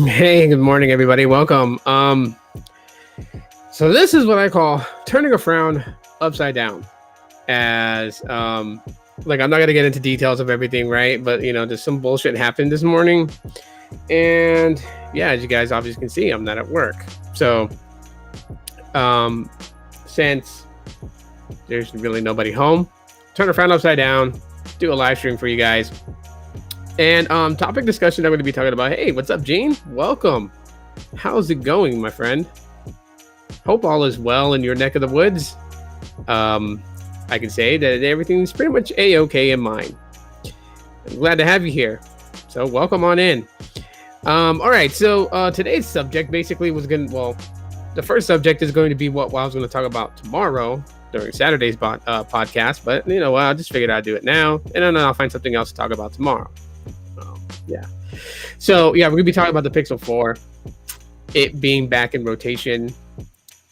Hey, good morning, everybody. Welcome. So this is what I call turning a frown upside down. As like I'm not gonna get into details of everything, right? But just some bullshit happened this morning, and yeah, as you guys obviously can see, I'm not at work. So since there's really nobody home, turn a frown upside down, do a live stream for you guys. And topic discussion I'm going to be talking about. Hey, what's up, Gene? Welcome. How's it going, my friend? Hope all is well in your neck of the woods. I can say that everything's pretty much a-okay in mine. I'm glad to have you here. So welcome on in. All right. So today's subject basically was the first subject is going to be what I was going to talk about tomorrow during Saturday's podcast. But I just figured I'd do it now, and then I'll find something else to talk about tomorrow. Yeah. So yeah, we're gonna be talking about the Pixel 4, it being back in rotation,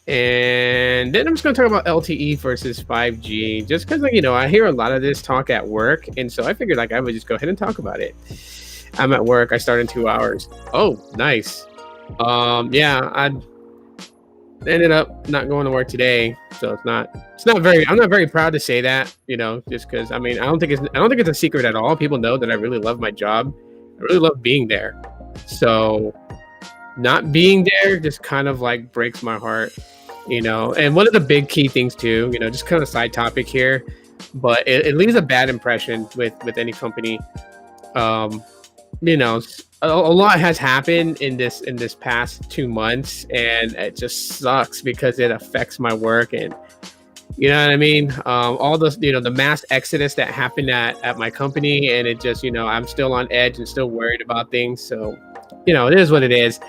and then I'm just gonna talk about LTE versus 5G, just because I hear a lot of this talk at work, and so I figured I would just go ahead and talk about it. I'm at work. I start in 2 hours. Oh, nice. Yeah, I ended up not going to work today, so I'm not very proud to say that, just because I don't think it's a secret at all. People know that I really love my job. I really love being there. So not being there just kind of like breaks my heart, and one of the big key things too, just kind of side topic here, but it leaves a bad impression with any company. A lot has happened in this past 2 months, and it just sucks because it affects my work, and you know what I mean? All the the mass exodus that happened at my company, and it just I'm still on edge and still worried about things. So it is what it is.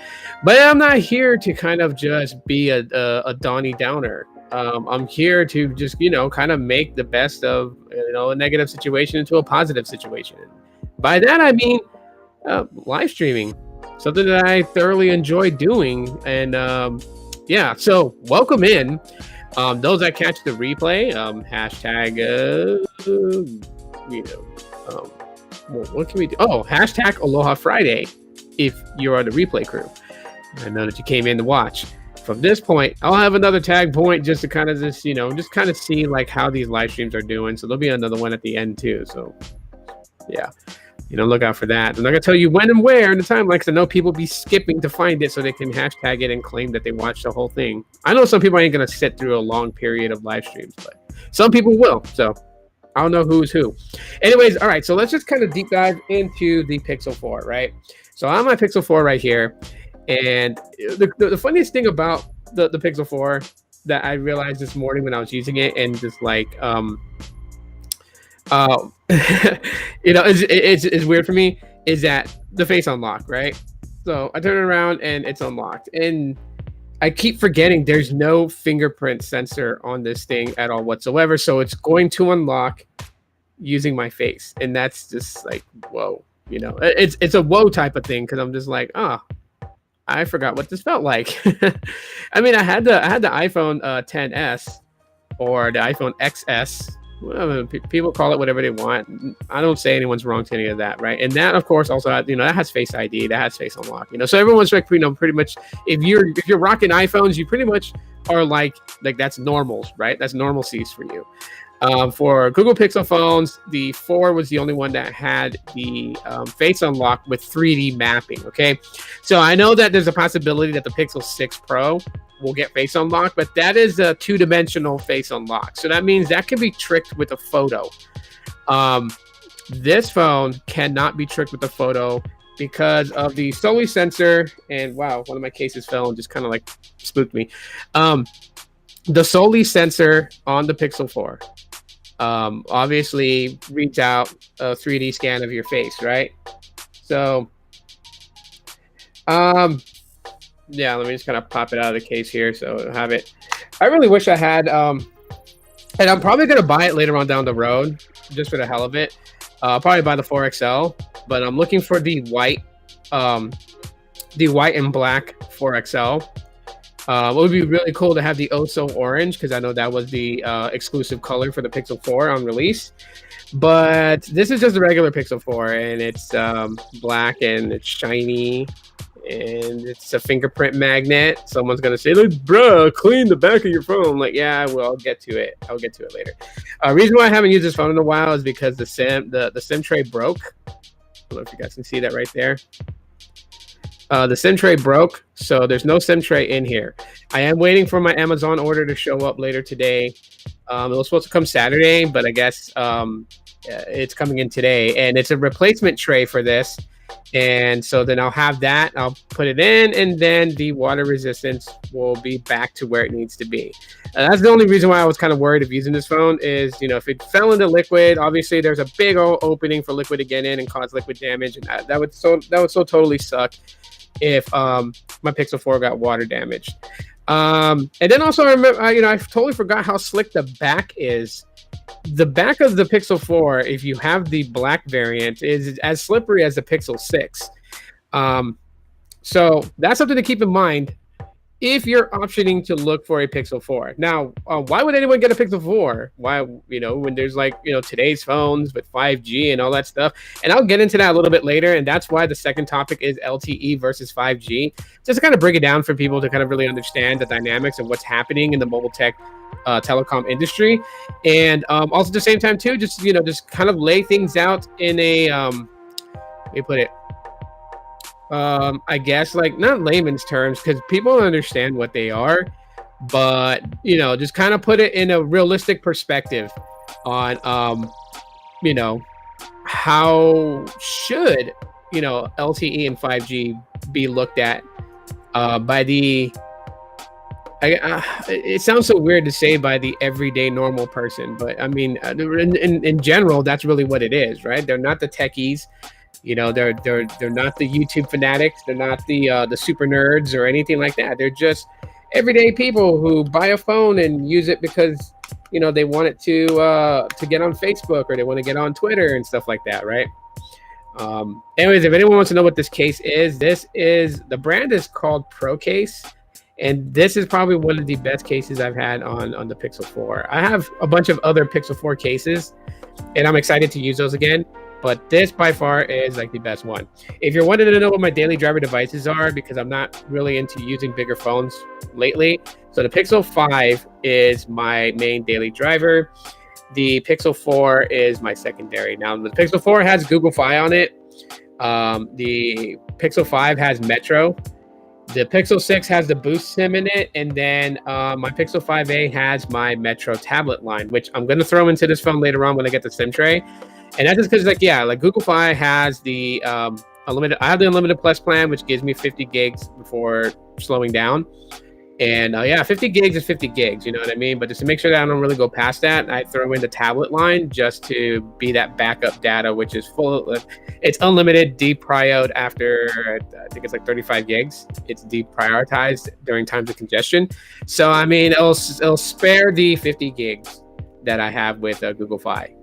But I'm not here to kind of just be a Donnie Downer. I'm here to just kind of make the best of a negative situation into a positive situation. By that I mean live streaming, something that I thoroughly enjoy doing, and yeah. So welcome in. Those that catch the replay, hashtag, what can we do? Oh, hashtag Aloha Friday if you're on the replay crew. I know that you came in to watch. From this point, I'll have another tag point just to kind of just kind of see like how these live streams are doing. So there'll be another one at the end too. So yeah. Look out for that. I'm not gonna tell you when and where and the time, because I know people be skipping to find it so they can hashtag it and claim that they watched the whole thing. I know some people ain't gonna sit through a long period of live streams, but some people will. So I don't know who's who. Anyways, all right. So let's just kind of deep dive into the Pixel 4, right? So I'm my Pixel 4 right here, and the funniest thing about the Pixel 4 that I realized this morning when I was using it, and just like it's weird for me, is that the face unlock, right? So I turn it around and it's unlocked, and I keep forgetting there's no fingerprint sensor on this thing at all whatsoever. So it's going to unlock using my face, and that's just like, whoa, it's a whoa type of thing, because I'm just like, I forgot what this felt like. I mean, I had the iPhone 10s or the iPhone XS. Well, people call it whatever they want. I don't say anyone's wrong to any of that, right? And that, of course, also had, that has Face ID, that has Face Unlock. So everyone's like, pretty much, if you're rocking iPhones, you pretty much are like that's normals, right? That's normalcies for you. For Google Pixel phones, the 4 was the only one that had the Face Unlock with 3D mapping. Okay, so I know that there's a possibility that the Pixel 6 Pro will get Face Unlock, but that is a 2-dimensional Face Unlock. So that means that can be tricked with a photo. This phone cannot be tricked with a photo because of the Selfie sensor. And wow, one of my cases fell and just kind of like spooked me. The Selfie sensor on the Pixel 4 obviously reads out a 3D scan of your face, right? So yeah, let me just kind of pop it out of the case here so I have it. I really wish I had, and I'm probably going to buy it later on down the road just for the hell of it. I'll probably buy the 4XL, but I'm looking for um, the white and black 4XL. It would be really cool to have the Oso orange, because I know that was the exclusive color for the Pixel 4 on release. But this is just a regular Pixel 4, and it's black and it's shiny, and it's a fingerprint magnet. Someone's gonna say, "Look, bro, clean the back of your phone." I'm like, yeah, well, I'll get to it. I'll get to it later. Reason why I haven't used this phone in a while is because the SIM tray broke. I don't know if you guys can see that right there. The SIM tray broke, so there's no SIM tray in here. I am waiting for my Amazon order to show up later today. It was supposed to come Saturday, but I guess it's coming in today, and it's a replacement tray for this. And so then I'll have that, I'll put it in, and then the water resistance will be back to where it needs to be. That's the only reason why I was kind of worried of using this phone is, if it fell into liquid, obviously there's a big old opening for liquid to get in and cause liquid damage, and that would so totally suck if my Pixel 4 got water damaged. And then also I remember, I totally forgot how slick the back is. The back of the Pixel 4, if you have the black variant, is as slippery as the Pixel 6. So that's something to keep in mind if you're optioning to look for a Pixel 4. Now, why would anyone get a Pixel 4? Why, when there's today's phones with 5G and all that stuff. And I'll get into that a little bit later. And that's why the second topic is LTE versus 5G. Just to kind of break it down for people to kind of really understand the dynamics of what's happening in the mobile tech telecom industry. And also at the same time too, just kind of lay things out in a, let me put it, I guess not layman's terms, because people understand what they are, but just kind of put it in a realistic perspective on how should LTE and 5G be looked at by the it sounds so weird to say by the everyday normal person, but I mean in general that's really what it is, right? They're not the techies. They're not the YouTube fanatics. They're not the super nerds or anything like that. They're just everyday people who buy a phone and use it because they want it to get on Facebook, or they want to get on Twitter and stuff like that, right? Anyways, if anyone wants to know what this case is, the brand is called Pro Case, and this is probably one of the best cases I've had on the Pixel 4. I have a bunch of other Pixel 4 cases, and I'm excited to use those again. But this by far is the best one. If you're wanting to know what my daily driver devices are, because I'm not really into using bigger phones lately. So the Pixel 5 is my main daily driver. The Pixel 4 is my secondary. Now the Pixel 4 has Google Fi on it. The Pixel 5 has Metro. The Pixel 6 has the Boost SIM in it. And then my Pixel 5a has my Metro tablet line, which I'm going to throw into this phone later on when I get the SIM tray. And that's just because, Google Fi has the unlimited. I have the Unlimited Plus plan, which gives me 50 gigs before slowing down. And 50 gigs is 50 gigs, you know what I mean? But just to make sure that I don't really go past that, I throw in the tablet line just to be that backup data, which is it's unlimited, deprioritized after, I think it's 35 gigs. It's deprioritized during times of congestion. So, I mean, it'll spare the 50 gigs that I have with Google Fi.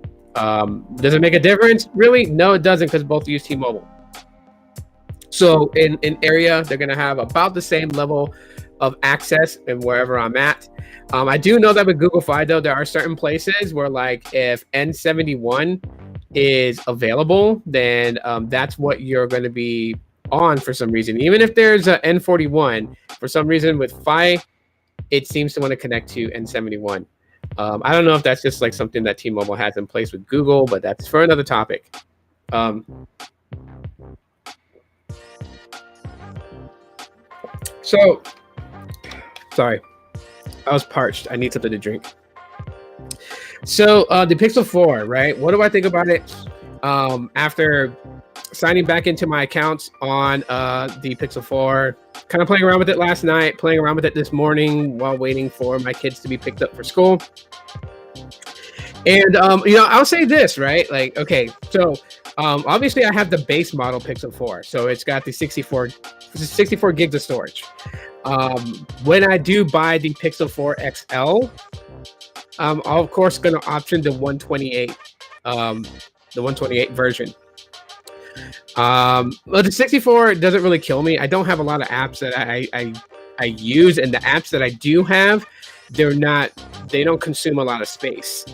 Does it make a difference? Really? No, it doesn't, because both use T-Mobile. So in area, they're going to have about the same level of access and wherever I'm at. I do know that with Google Fi, though, there are certain places where if N71 is available, then that's what you're going to be on for some reason. Even if there's a N41, for some reason with Fi, it seems to want to connect to N71. I don't know if that's just something that T-Mobile has in place with Google, but that's for another topic. So, sorry, I was parched. I need something to drink. So the Pixel 4, right? What do I think about it after signing back into my accounts on the Pixel 4? Kind of playing around with it last night, playing around with it this morning while waiting for my kids to be picked up for school. And, I'll say this, right? Okay, so obviously I have the base model Pixel 4. So it's got the 64 gigs of storage. When I do buy the Pixel 4 XL, I'm of course going to option the 128 version. Well, the 64 doesn't really kill me. I don't have a lot of apps that I use, and the apps that I do have, they're not they don't consume a lot of space.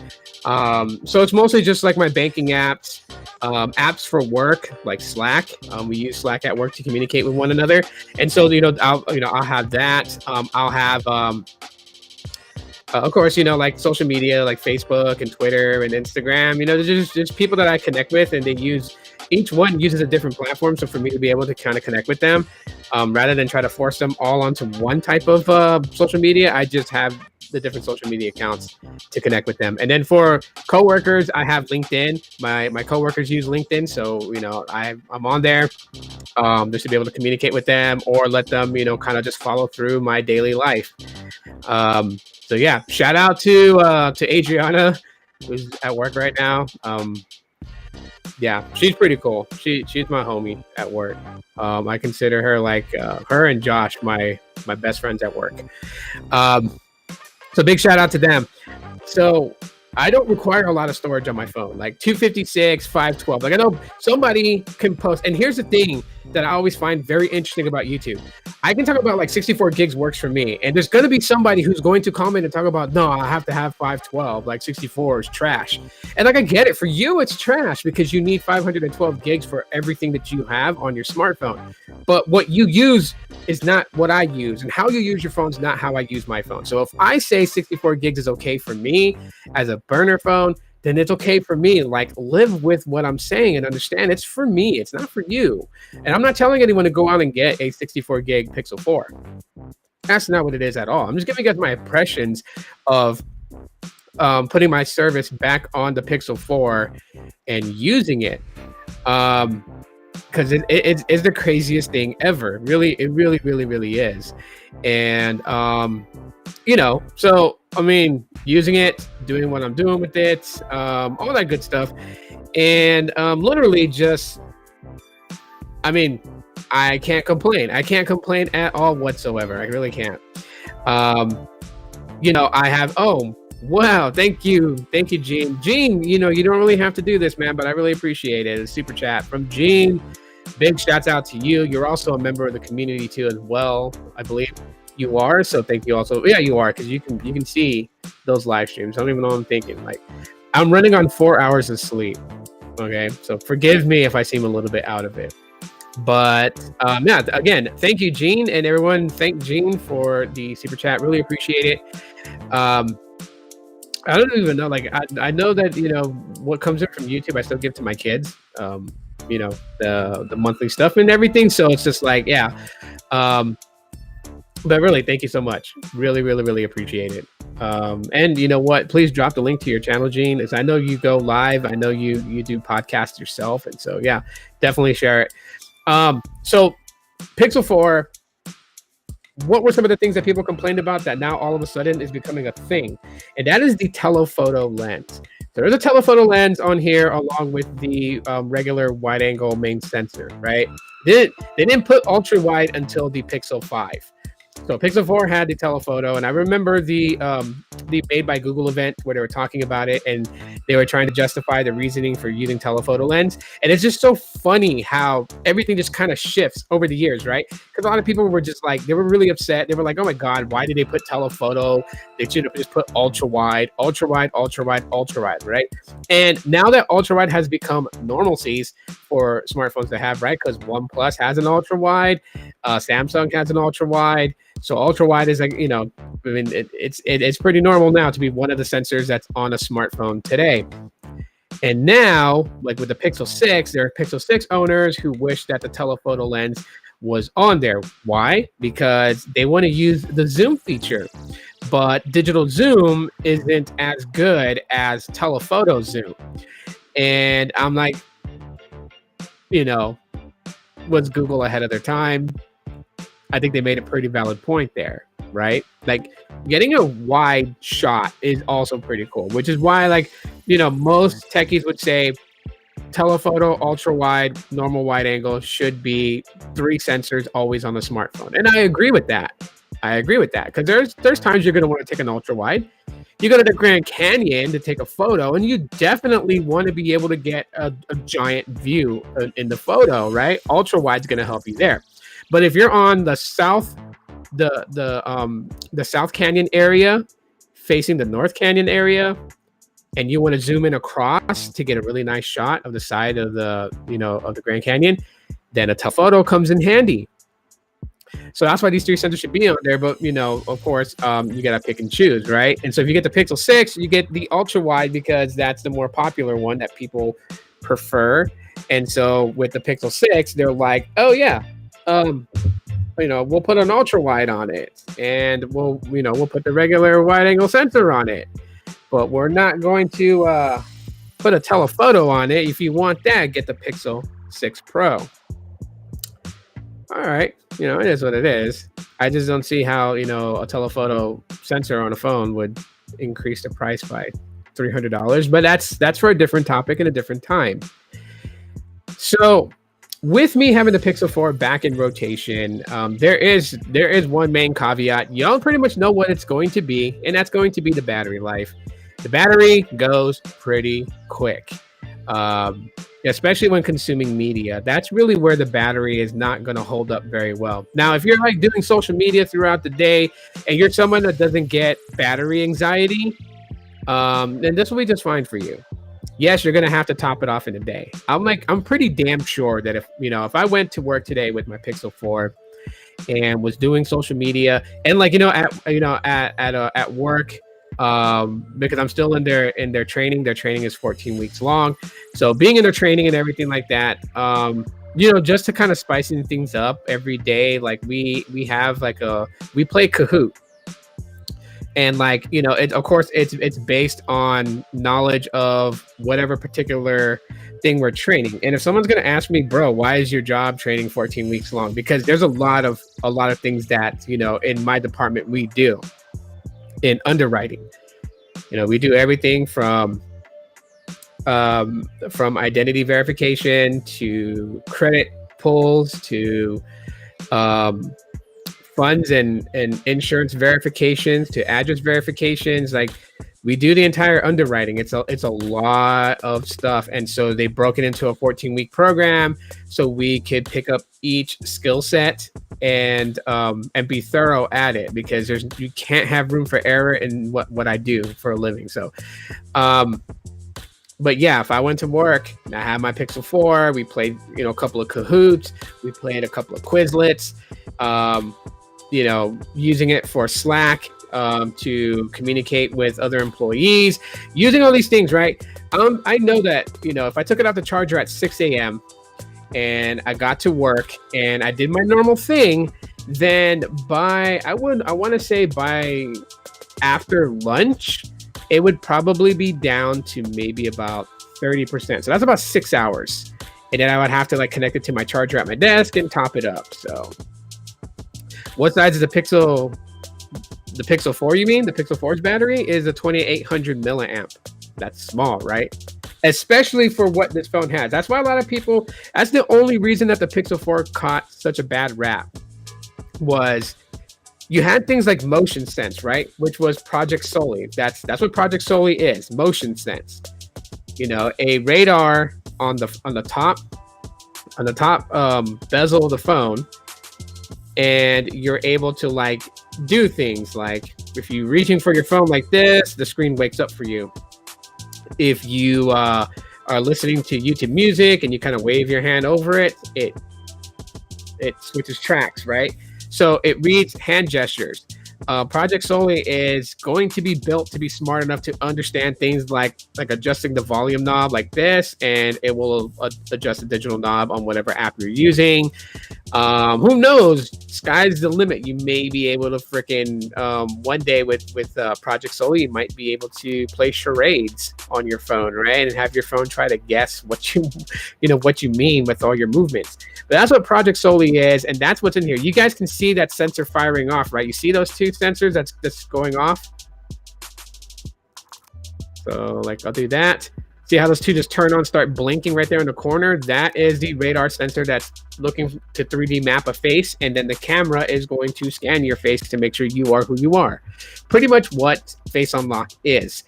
So it's mostly just like my banking apps, apps for work like Slack. We use Slack at work to communicate with one another, and so I'll have that. I'll have of course, like social media, like Facebook and Twitter and Instagram. There's just people that I connect with, and each one uses a different platform. So for me to be able to kind of connect with them, rather than try to force them all onto one type of social media, I just have the different social media accounts to connect with them. And then for coworkers, I have LinkedIn. My coworkers use LinkedIn, so I'm on there just to be able to communicate with them or let them kind of just follow through my daily life. So yeah, shout out to Adriana, who's at work right now. Yeah, she's pretty cool. She's my homie at work. I consider her like her and Josh my best friends at work. So big shout out to them. So I don't require a lot of storage on my phone, like 256, 512. Like I know somebody can post, and here's the thing that I always find very interesting about YouTube. I can talk about like 64 gigs works for me, and there's going to be somebody who's going to comment and talk about, no, I have to have 512, like 64 is trash. And like I get it, for you it's trash because you need 512 gigs for everything that you have on your smartphone. But what you use is not what I use, and how you use your phone is not how I use my phone. So if I say 64 gigs is okay for me as a burner phone, then it's okay for me. Like, live with what I'm saying and understand it's for me. It's not for you. And I'm not telling anyone to go out and get a 64 gig Pixel 4. That's not what it is at all. I'm just giving you guys my impressions of putting my service back on the Pixel 4 and using it. Because it's the craziest thing ever. It really is. And so I mean, using it, doing what I'm doing with it, all that good stuff, and literally just, I mean, I can't complain. I can't complain at all whatsoever. I really can't. I have. Oh, wow! Thank you, Gene. Gene, you don't really have to do this, man, but I really appreciate it. A super chat from Gene. Big shouts out to you. You're also a member of the community too, as well, I believe. You are, so thank you also. Yeah, you are, because you can see those live streams. I don't even know what I'm thinking. Like, I'm running on 4 hours of sleep. Okay, so forgive me if I seem a little bit out of it. But yeah, again, thank you, Gene, and everyone. Thank Gene for the super chat. Really appreciate it. I don't even know. Like, I know that what comes in from YouTube, I still give to my kids. The monthly stuff and everything. So it's just like, yeah. But really, thank you so much. Really appreciate it. And you know what? Please drop the link to your channel, Gene. As I know you go live. I know you do podcasts yourself. And so, yeah, definitely share it. So Pixel 4, what were some of the things that people complained about that now all of a sudden is becoming a thing? And that is the telephoto lens. There's a telephoto lens on here along with the regular wide angle main sensor, right? They didn't put ultra wide until the Pixel 5. So Pixel 4 had the telephoto, and I remember the Made by Google event where they were talking about it, and they were trying to justify the reasoning for using telephoto lens. And it's just so funny how everything just kind of shifts over the years, right? Because a lot of people were just like, they were really upset. They were like, oh my God, why did they put telephoto? They should have just put ultra wide, right? And now that ultra wide has become normalcies for smartphones to have, right? Because OnePlus has an ultra wide, Samsung has an ultra wide. So ultra wide is like, it's pretty normal now to be one of the sensors that's on a smartphone today. And now, like with the Pixel 6, there are Pixel 6 owners who wish that the telephoto lens was on there. Why? Because they want to use the zoom feature. But digital zoom isn't as good as telephoto zoom. And I'm like, was Google ahead of their time? I think they made a pretty valid point there, right? Like, getting a wide shot is also pretty cool, which is why, like, most techies would say telephoto, ultra wide, normal wide angle should be 3 sensors always on the smartphone. And I agree with that. Because there's times you're going to want to take an ultra wide. You go to the Grand Canyon to take a photo, and you definitely want to be able to get a giant view in the photo, right? Ultra wide's going to help you there. But if you're on the south, the South Canyon area, facing the North Canyon area, and you want to zoom in across to get a really nice shot of the side of the of the Grand Canyon, then a telephoto comes in handy. So that's why these 3 sensors should be on there. But of course, you gotta pick and choose, right? And so if you get the Pixel 6, you get the ultra wide because that's the more popular one that people prefer. And so with the Pixel 6, they're like, oh yeah, we'll put an ultra wide on it, and we'll put the regular wide angle sensor on it, but we're not going to put a telephoto on it. If you want that, get the Pixel 6 Pro. All right, it is what it is. I just don't see how a telephoto sensor on a phone would increase the price by $300, but that's for a different topic and a different time. So with me having the Pixel 4 back in rotation, there is one main caveat. Y'all pretty much know what it's going to be, and that's going to be the battery life. The battery goes pretty quick, especially when consuming media. That's really where the battery is not going to hold up very well. Now, if you're like doing social media throughout the day and you're someone that doesn't get battery anxiety, then this will be just fine for you. Yes, you're going to have to top it off in a day. I'm pretty damn sure that if I went to work today with my Pixel 4 and was doing social media and at work, because I'm still in their training. Their training is 14 weeks long. So being in their training and everything like that, just to kind of spicing things up every day, like we have we play Kahoot. And of course it's based on knowledge of whatever particular thing we're training. And if someone's going to ask me, bro, why is your job training 14 weeks long? Because there's a lot of things that, in my department we do. In underwriting, we do everything from identity verification to credit pulls to funds and insurance verifications to address verifications. Like, we do the entire underwriting. It's a lot of stuff, and so they broke it into a 14-week program so we could pick up each skill set and be thorough at it, because you can't have room for error in what I do for a living. So, but yeah, if I went to work and I had my Pixel 4, we played a couple of Kahoots, we played a couple of Quizlets, using it for Slack. To communicate with other employees, using all these things, right? I know that, if I took it off the charger at 6 a.m. and I got to work and I did my normal thing, then by after lunch, it would probably be down to maybe about 30%. So that's about 6 hours. And then I would have to connect it to my charger at my desk and top it up. So what size is the Pixel 4, you mean? The Pixel 4's battery is a 2800 milliamp. That's small, right? Especially for what this phone has. That's why a lot of people, that's the only reason that the Pixel 4 caught such a bad rap, was you had things like motion sense, right? Which was Project Soli. That's what Project Soli is, motion sense. A radar on the top bezel of the phone, and you're able to do things like, if you're reaching for your phone like this, the screen wakes up for you. If you are listening to YouTube music and you kind of wave your hand over it, it switches tracks, right? So it reads hand gestures. Project Soli is going to be built to be smart enough to understand things like adjusting the volume knob like this, and it will adjust the digital knob on whatever app you're using. Who knows? Sky's the limit. You may be able to freaking one day with Project Soli, you might be able to play charades on your phone, right? And have your phone try to guess what you mean with all your movements. But that's what Project Soli is, and that's what's in here. You guys can see that sensor firing off, right? You see those two sensors that's going off? So I'll do that. See how those two just turn on, start blinking right there in the corner? That is the radar sensor that's looking to 3D map a face, and then the camera is going to scan your face to make sure you are who you are. Pretty much what Face Unlock is.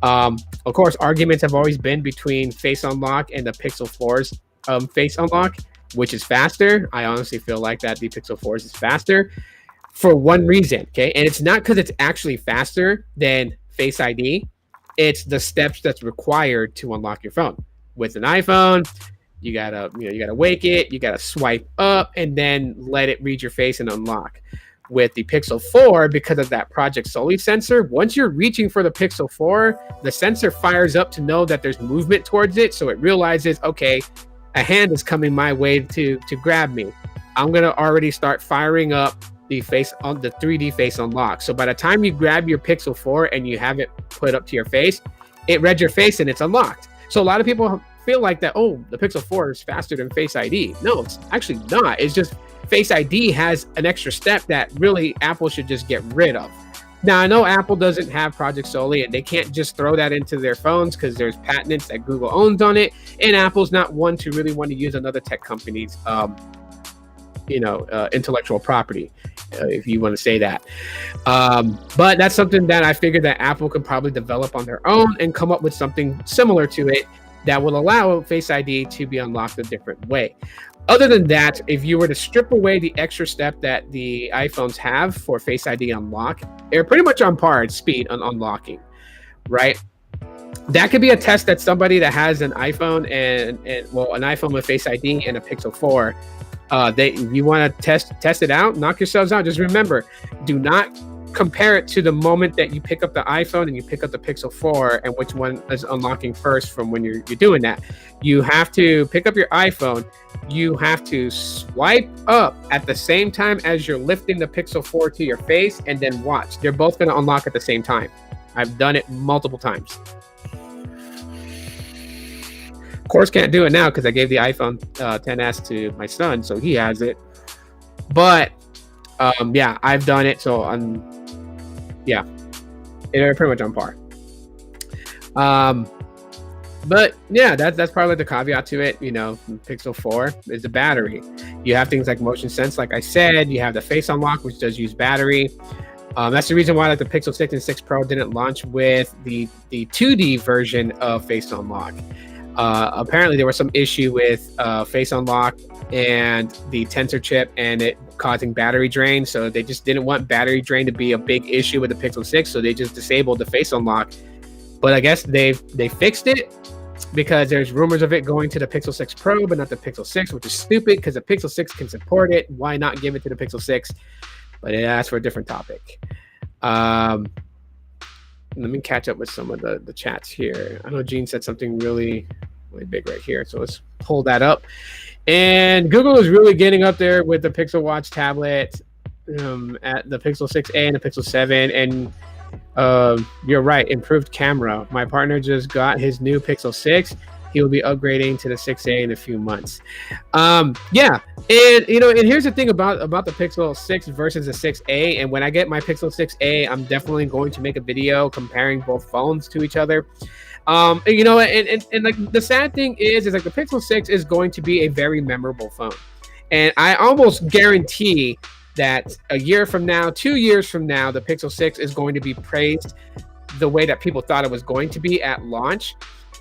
Of course, arguments have always been between Face Unlock and the Pixel 4's Face Unlock, which is faster. I honestly feel like that the Pixel 4's is faster for one reason, okay? And it's not because it's actually faster than Face ID. It's the steps that's required to unlock your phone. With an iPhone, you gotta wake it, you gotta swipe up, and then let it read your face and unlock. With the Pixel 4, because of that Project Soli sensor, once you're reaching for the Pixel 4, the sensor fires up to know that there's movement towards it, so it realizes, okay, a hand is coming my way to grab me. I'm gonna already start firing up the face on the 3D face unlock. So by the time you grab your Pixel 4 and you have it put up to your face, it read your face and it's unlocked. So a lot of people feel like that, oh, the Pixel 4 is faster than Face ID. No, it's actually not. It's just Face ID has an extra step that really Apple should just get rid of. Now, I know Apple doesn't have Project Soli and they can't just throw that into their phones because there's patents that Google owns on it, and Apple's not one to really want to use another tech company's intellectual property, if you want to say that. But that's something that I figured that Apple could probably develop on their own and come up with something similar to it that will allow Face ID to be unlocked a different way. Other than that, if you were to strip away the extra step that the iPhones have for Face ID unlock, they're pretty much on par at speed on unlocking, right? That could be a test that somebody that has an iPhone and an iPhone with Face ID and a Pixel 4, you want to test it out, knock yourselves out. Just remember, do not compare it to the moment that you pick up the iPhone and you pick up the Pixel 4 and which one is unlocking first from when you're doing that. You have to pick up your iPhone. You have to swipe up at the same time as you're lifting the Pixel 4 to your face, and then watch. They're both going to unlock at the same time. I've done it multiple times. Of course, can't do it now because I gave the iPhone XS to my son, so he has it. But yeah, I've done it, so they're pretty much on par. But yeah, that's probably the caveat to it. Pixel 4 is the battery. You have things like motion sense, like I said. You have the face unlock, which does use battery. That's the reason why the Pixel 6 and 6 Pro didn't launch with the 2D version of face unlock. Apparently there was some issue with face unlock and the tensor chip and it causing battery drain, so they just didn't want battery drain to be a big issue with the Pixel 6, so they just disabled the face unlock. But I guess they fixed it because there's rumors of it going to the Pixel 6 Pro but not the Pixel 6, which is stupid because the Pixel 6 can support it. Why not give it to the Pixel 6? But that's for a different topic. Let me catch up with some of the chats here. I know Gene said something really big right here, so let's pull that up. And Google is really getting up there with the Pixel Watch tablet at the Pixel 6a and the Pixel 7. And you're right, improved camera. My partner just got his new Pixel 6. He will be upgrading to the 6a in a few months. Yeah, and here's the thing about the Pixel 6 versus the 6a. And when I get my Pixel 6a, I'm definitely going to make a video comparing both phones to each other. And like the sad thing is like the Pixel 6 is going to be a very memorable phone, and I almost guarantee that a year from now, 2 years from now, the Pixel 6 is going to be praised the way that people thought it was going to be at launch.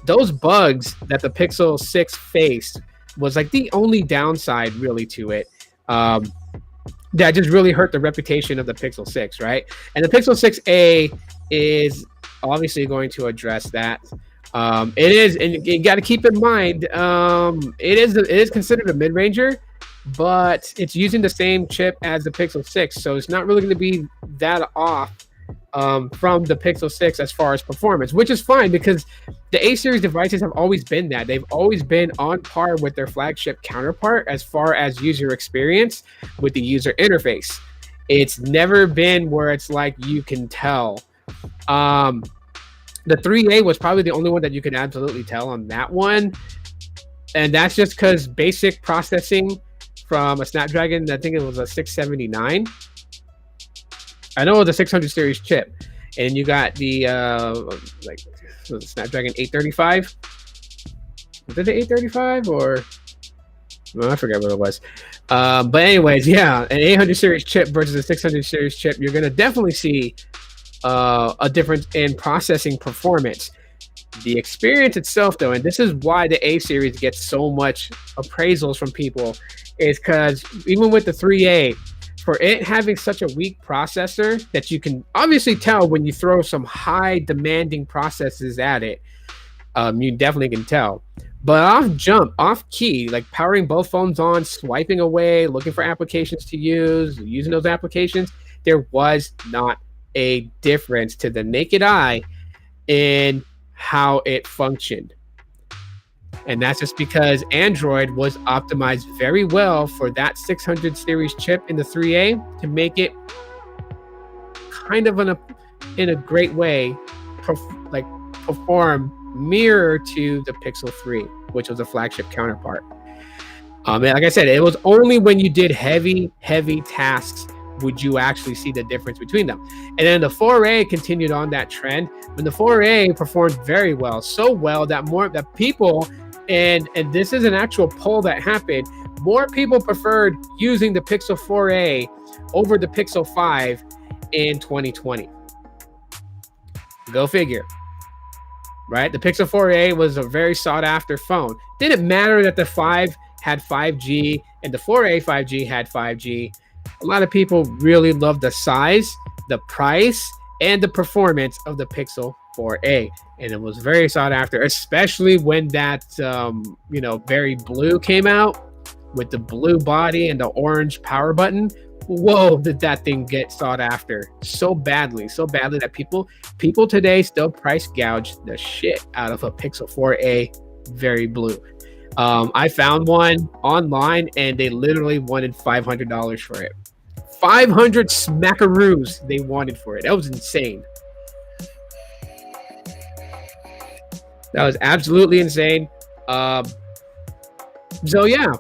Those bugs that the Pixel 6 faced was like the only downside really to it. That just really hurt the reputation of the Pixel 6, right? And the Pixel 6a is obviously going to address that. It is, and you got to keep in mind, it is considered a mid-ranger, but it's using the same chip as the Pixel 6, so it's not really going to be that off from the Pixel 6 as far as performance, which is fine because the A series devices have always been that. They've always been on par with their flagship counterpart as far as user experience with the user interface. It's never been where it's like you can tell. The 3A was probably the only one that you could absolutely tell on that one, and that's just because basic processing from a Snapdragon, I think it was a 679. I know it was a 600 series chip, and you got the Snapdragon 835. Was it the 835 or? Well, I forget what it was. But anyways, yeah, an 800 series chip versus a 600 series chip, you're gonna definitely see a difference in processing performance. The experience itself, though, and this is why the A series gets so much appraisals from people, is because even with the 3A, for it having such a weak processor that you can obviously tell when you throw some high demanding processes at it, you definitely can tell. But off jump, off key, like powering both phones on, swiping away, looking for applications to use, using those applications, there was not a difference to the naked eye in how it functioned. And that's just because Android was optimized very well for that 600 series chip in the 3A to make it kind of in a great way perform mirror to the Pixel 3, which was a flagship counterpart. And like I said, it was only when you did heavy tasks would you actually see the difference between them. And then the 4A continued on that trend. When the 4A performed very well, so well that people, and this is an actual poll that happened, more people preferred using the Pixel 4A over the Pixel 5 in 2020. Go figure. Right? The Pixel 4A was a very sought after phone. Didn't matter that the 5 had 5G and the 4A 5G had 5G. A lot of people really loved the size, the price, and the performance of the Pixel 4A. And it was very sought after, especially when that, very blue came out with the blue body and the orange power button. Whoa, did that thing get sought after so badly that people today still price gouge the shit out of a Pixel 4A very blue. I found one online and they literally wanted $500 for it. 500 smackaroos they wanted for it. That was insane. That was absolutely insane. So yeah.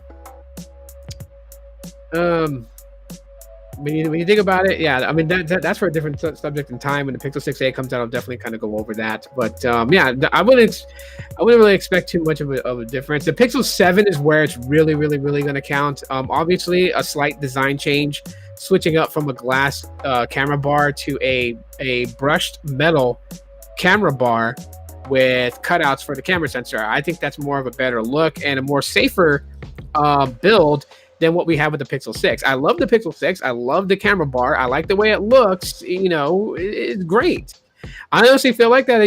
When you think about it, yeah, I mean that's for a different subject and time. When the Pixel 6a comes out, I'll definitely kind of go over that. But yeah, I wouldn't really expect too much of a difference. The Pixel 7 is where it's really going to count. Obviously, a slight design change, switching up from a glass camera bar to a brushed metal camera bar with cutouts for the camera sensor. I think that's more of a better look and a more safer build than what we have with the Pixel 6. I love the Pixel 6. I love the camera bar. I like the way it looks. It's great. I honestly feel like that.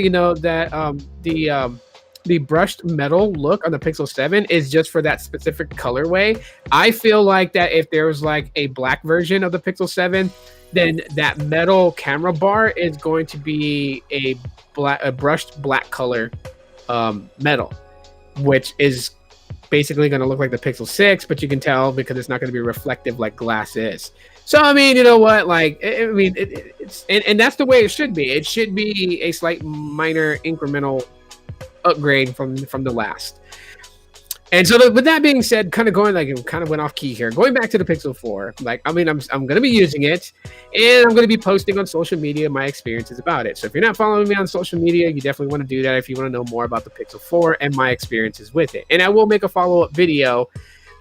The brushed metal look on the Pixel 7 is just for that specific colorway. I feel like that if there was like a black version of the Pixel 7, then that metal camera bar is going to be a brushed black color metal, which is basically going to look like the Pixel 6, but you can tell because it's not going to be reflective like glass is. So, I mean, you know what? Like, it's and that's the way it should be. It should be a slight minor incremental upgrade from the last. And so with that being said, kind of went off key here. Going back to the Pixel 4, like, I mean, I'm going to be using it, and I'm going to be posting on social media my experiences about it. So if you're not following me on social media, you definitely want to do that if you want to know more about the Pixel 4 and my experiences with it. And I will make a follow-up video,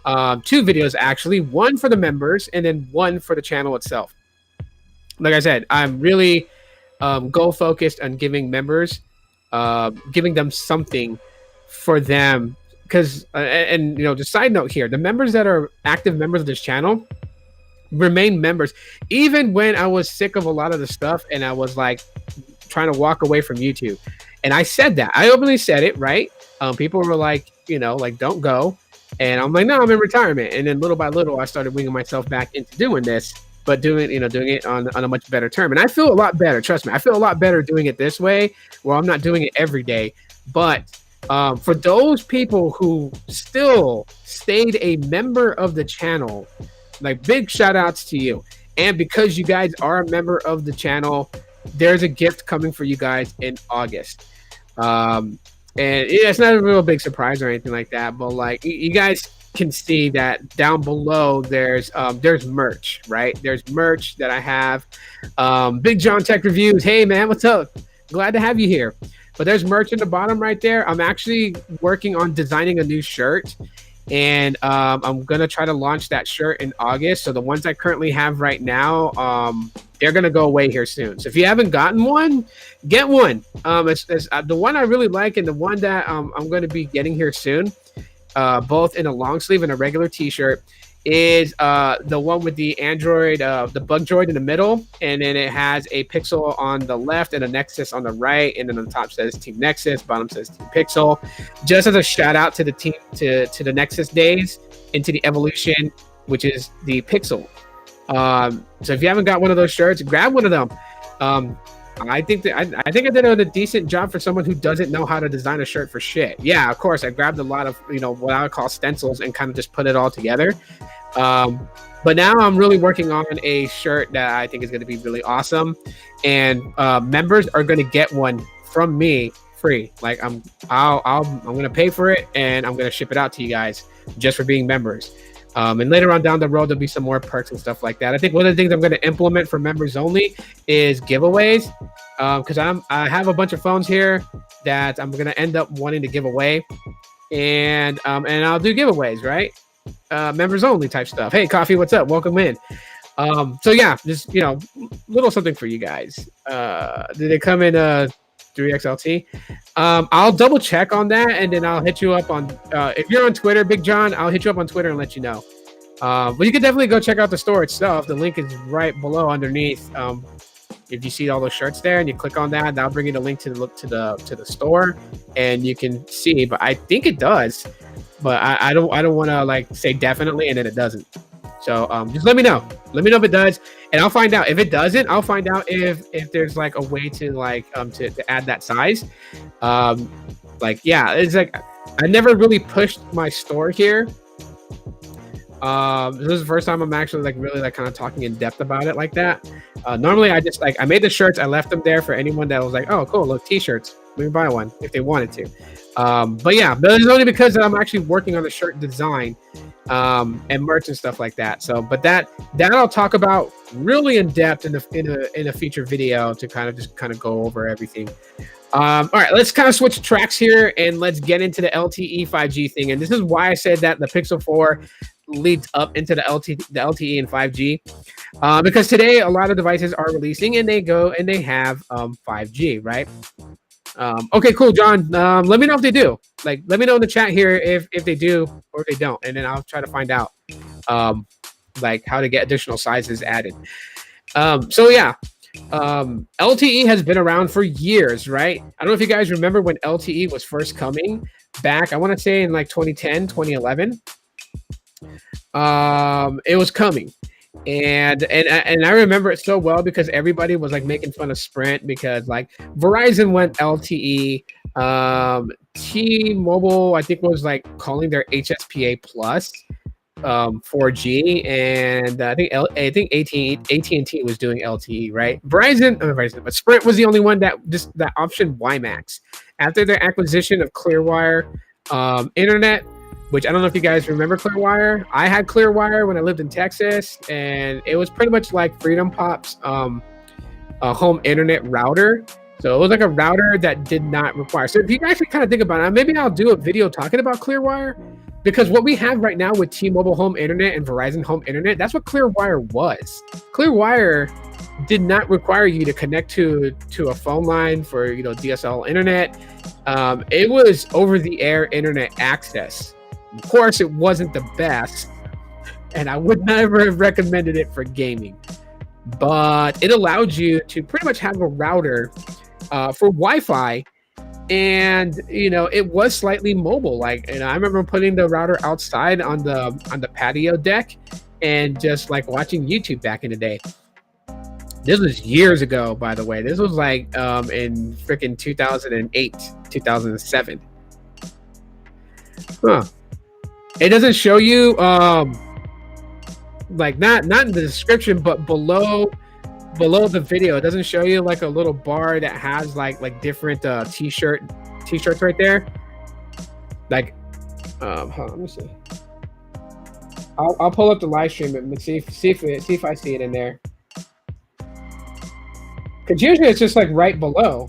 2 videos actually, one for the members and then one for the channel itself. Like I said, I'm really goal-focused on giving members, giving them something for them. Because, just side note here, the members that are active members of this channel remain members. Even when I was sick of a lot of the stuff and I was like trying to walk away from YouTube. And I said that. I openly said it, right? People were like, don't go. And I'm like, no, I'm in retirement. And then little by little, I started winging myself back into doing this, but doing it on a much better term. And I feel a lot better. Trust me. I feel a lot better doing it this way, where I'm not doing it every day. But for those people who still stayed a member of the channel, like, big shout outs to you. And because you guys are a member of the channel, there's a gift coming for you guys in August. And it's not a real big surprise or anything like that, but like, you guys can see that down below there's merch, right? There's merch that I have. Big John Tech Reviews. Hey man, what's up? Glad to have you here. but there's merch in the bottom right there. I'm actually working on designing a new shirt, and I'm gonna try to launch that shirt in August. So the ones I currently have right now, they're gonna go away here soon. So if you haven't gotten one, get one. It's the one I really like, and the one that I'm gonna be getting here soon, both in a long sleeve and a regular T-shirt, is the one with the Android, the bug droid in the middle, and then it has a Pixel on the left and a Nexus on the right, and then on the top says Team Nexus, bottom says Team Pixel. Just as a shout out to the team, to the Nexus days, and to the Evolution, which is the Pixel. So if you haven't got one of those shirts, grab one of them. I think I did a decent job for someone who doesn't know how to design a shirt for shit. Yeah, of course, I grabbed a lot of, what I would call stencils and kind of just put it all together. But now I'm really working on a shirt that I think is going to be really awesome, and members are going to get one from me free. Like I'm going to pay for it, and I'm going to ship it out to you guys just for being members. And later on down the road, there'll be some more perks and stuff like that. I think one of the things I'm going to implement for members only is giveaways, because I have a bunch of phones here that I'm going to end up wanting to give away, and I'll do giveaways, right? Members only type stuff. Hey, Coffee, what's up? Welcome in. So yeah, just little something for you guys. Did it come in 3XLT? I'll double check on that, and then I'll hit you up on if you're on Twitter, Big John, I'll hit you up on Twitter and let you know. But you can definitely go check out the store itself. The link is right below underneath. If you see all those shirts there and you click on that, that'll bring you the link to the store, and you can see. But I think it does, but I don't want to like say definitely and then it doesn't. So just let me know. Let me know if it does, and I'll find out. If it doesn't, I'll find out if there's like a way to like to add that size. Yeah, it's like I never really pushed my store here. This is the first time I'm actually like really like kind of talking in depth about it like that. Normally I just I made the shirts, I left them there for anyone that was like, oh cool, look, t-shirts, let me buy one if they wanted to. But it's only because I'm actually working on the shirt design and merch and stuff like that. So but that I'll talk about really in depth in a feature video to kind of go over everything. All right, let's kind of switch tracks here and let's get into the LTE 5G thing. And this is why I said that the Pixel 4 leads up into the LTE and 5G, because today a lot of devices are releasing and they have 5G, right? Okay, cool, John. Let me know if they do. Like, let me know in the chat here if they do or if they don't, and then I'll try to find out like how to get additional sizes added. LTE has been around for years, right? I don't know if you guys remember when LTE was first coming back. I want to say in like 2010, 2011. It was coming, and I remember it so well because everybody was like making fun of Sprint because like Verizon went LTE. T-Mobile, I think, was like calling their HSPA plus 4G, and I think AT&T was doing LTE, right? Verizon, but Sprint was the only one that option WiMAX after their acquisition of Clearwire Internet, which I don't know if you guys remember Clearwire. I had Clearwire when I lived in Texas, and it was pretty much like Freedom Pop's home internet router. So it was like a router that did not require. So if you guys can kind of think about it, maybe I'll do a video talking about Clearwire, because what we have right now with T-Mobile home internet and Verizon home internet, that's what Clearwire was. Clearwire did not require you to connect to a phone line for DSL internet. It was over-the-air internet access. Of course, it wasn't the best, and I would never have recommended it for gaming. But it allowed you to pretty much have a router for Wi-Fi, and it was slightly mobile. Like, I remember putting the router outside on the patio deck and just like watching YouTube back in the day. This was years ago, by the way. This was like in freaking 2008, 2007. Huh. It doesn't show you like not in the description, but below the video, it doesn't show you like a little bar that has like different t-shirts right there. Like hold on, let me see. I'll pull up the live stream and see if I see it in there. Because usually it's just like right below.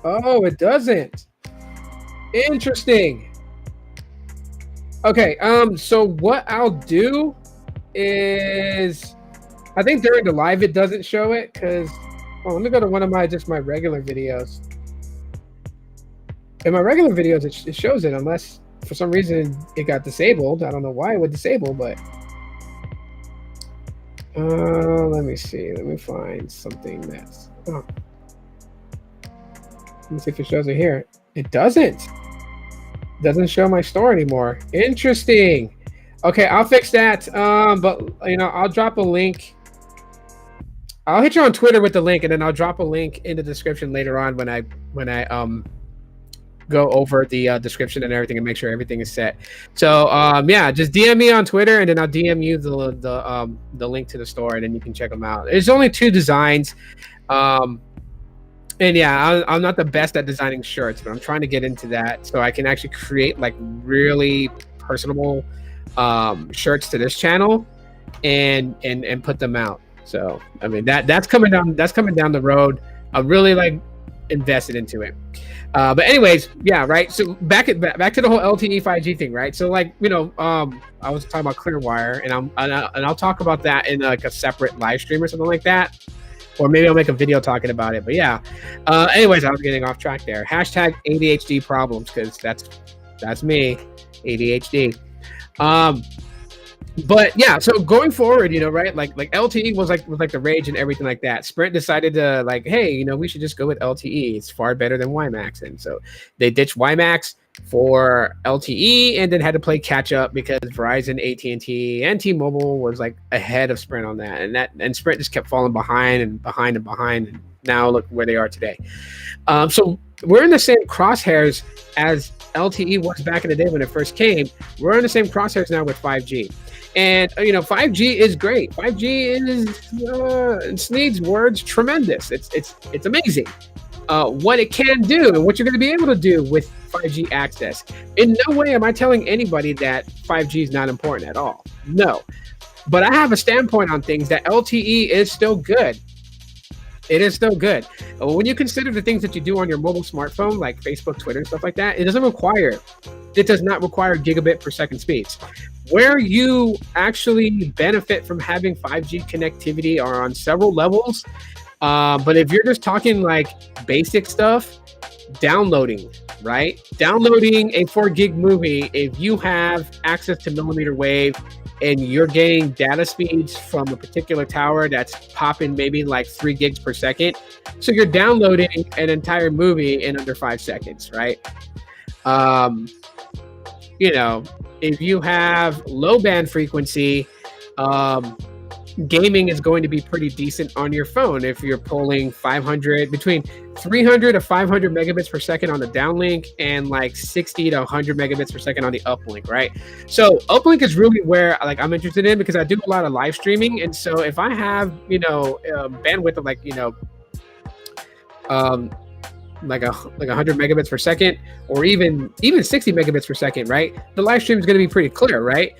Oh, it doesn't. Interesting. Okay, so what I'll do is, I think during the live it doesn't show it because, let me go to one of my regular videos. In my regular videos, it shows it unless for some reason it got disabled. I don't know why it would disable, but let me see. Let me find something that's. Oh. Let me see if it shows it here. It doesn't. Doesn't show my store anymore. Interesting. Okay, I'll fix that. But I'll drop a link. I'll hit you on Twitter with the link, and then I'll drop a link in the description later on when I go over the description and everything and make sure everything is set. So yeah, just DM me on Twitter, and then I'll DM you the link to the store, and then you can check them out. There's only 2 designs. And yeah, I'm not the best at designing shirts, but I'm trying to get into that so I can actually create like really personable shirts to this channel and put them out. So I mean that's coming down the road. I'm really like invested into it. But anyways, yeah, right. So back to the whole LTE 5G thing, right? So like I was talking about Clearwire, and I'll talk about that in like a separate live stream or something like that. Or maybe I'll make a video talking about it. But yeah. Anyways, I was getting off track there. Hashtag ADHD problems, because that's me, ADHD. But yeah, so going forward, right? Like LTE was like the rage and everything like that. Sprint decided to like, hey, we should just go with LTE. It's far better than WiMAX, and so they ditched WiMAX for LTE, and then had to play catch up because Verizon, AT&T, and T-Mobile was like ahead of Sprint on that, and Sprint just kept falling behind, and now look where they are today. So we're in the same crosshairs as LTE was back in the day when it first came. We're in the same crosshairs now with 5G. And 5G is great. 5G is, in Sneed's words, tremendous. It's amazing. What it can do and what you're going to be able to do with 5G access. In no way am I telling anybody that 5G is not important at all. No. But I have a standpoint on things that LTE is still good. It is still good. When you consider the things that you do on your mobile smartphone, like Facebook, Twitter, and stuff like that, it does not require gigabit per second speeds. Where you actually benefit from having 5G connectivity are on several levels. But if you're just talking like basic stuff, downloading, right? Downloading a 4 gig movie, if you have access to millimeter wave and you're getting data speeds from a particular tower that's popping maybe like 3 gigs per second. So you're downloading an entire movie in under 5 seconds, right? If you have low band frequency, gaming is going to be pretty decent on your phone if you're pulling between 300 to 500 megabits per second on the downlink and like 60 to 100 megabits per second on the uplink, right? So uplink is really where like I'm interested in, because I do a lot of live streaming, and so if I have bandwidth of like 100 megabits per second, or even 60 megabits per second, right? The live stream is going to be pretty clear, right?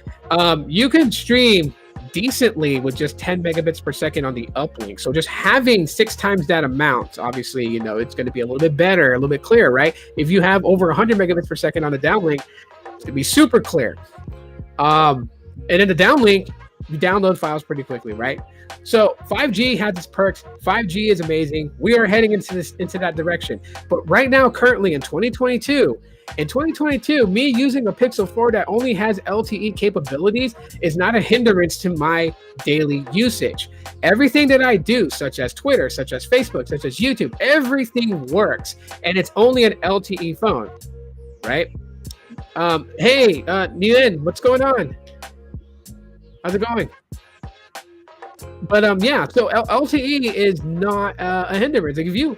You can stream decently with just 10 megabits per second on the uplink. So just having 6 times that amount, obviously, it's going to be a little bit better, a little bit clearer, right? If you have over 100 megabits per second on the downlink, it's going to be super clear. And in the downlink, you download files pretty quickly, right? So 5G has its perks. 5G is amazing. We are heading into that direction. But right now, currently in 2022, me using a Pixel 4 that only has LTE capabilities is not a hindrance to my daily usage. Everything that I do, such as Twitter, such as Facebook, such as YouTube, everything works, and it's only an LTE phone, right? Hey, Nilan, what's going on? How's it going? But yeah, so LTE is not a hindrance. Like if you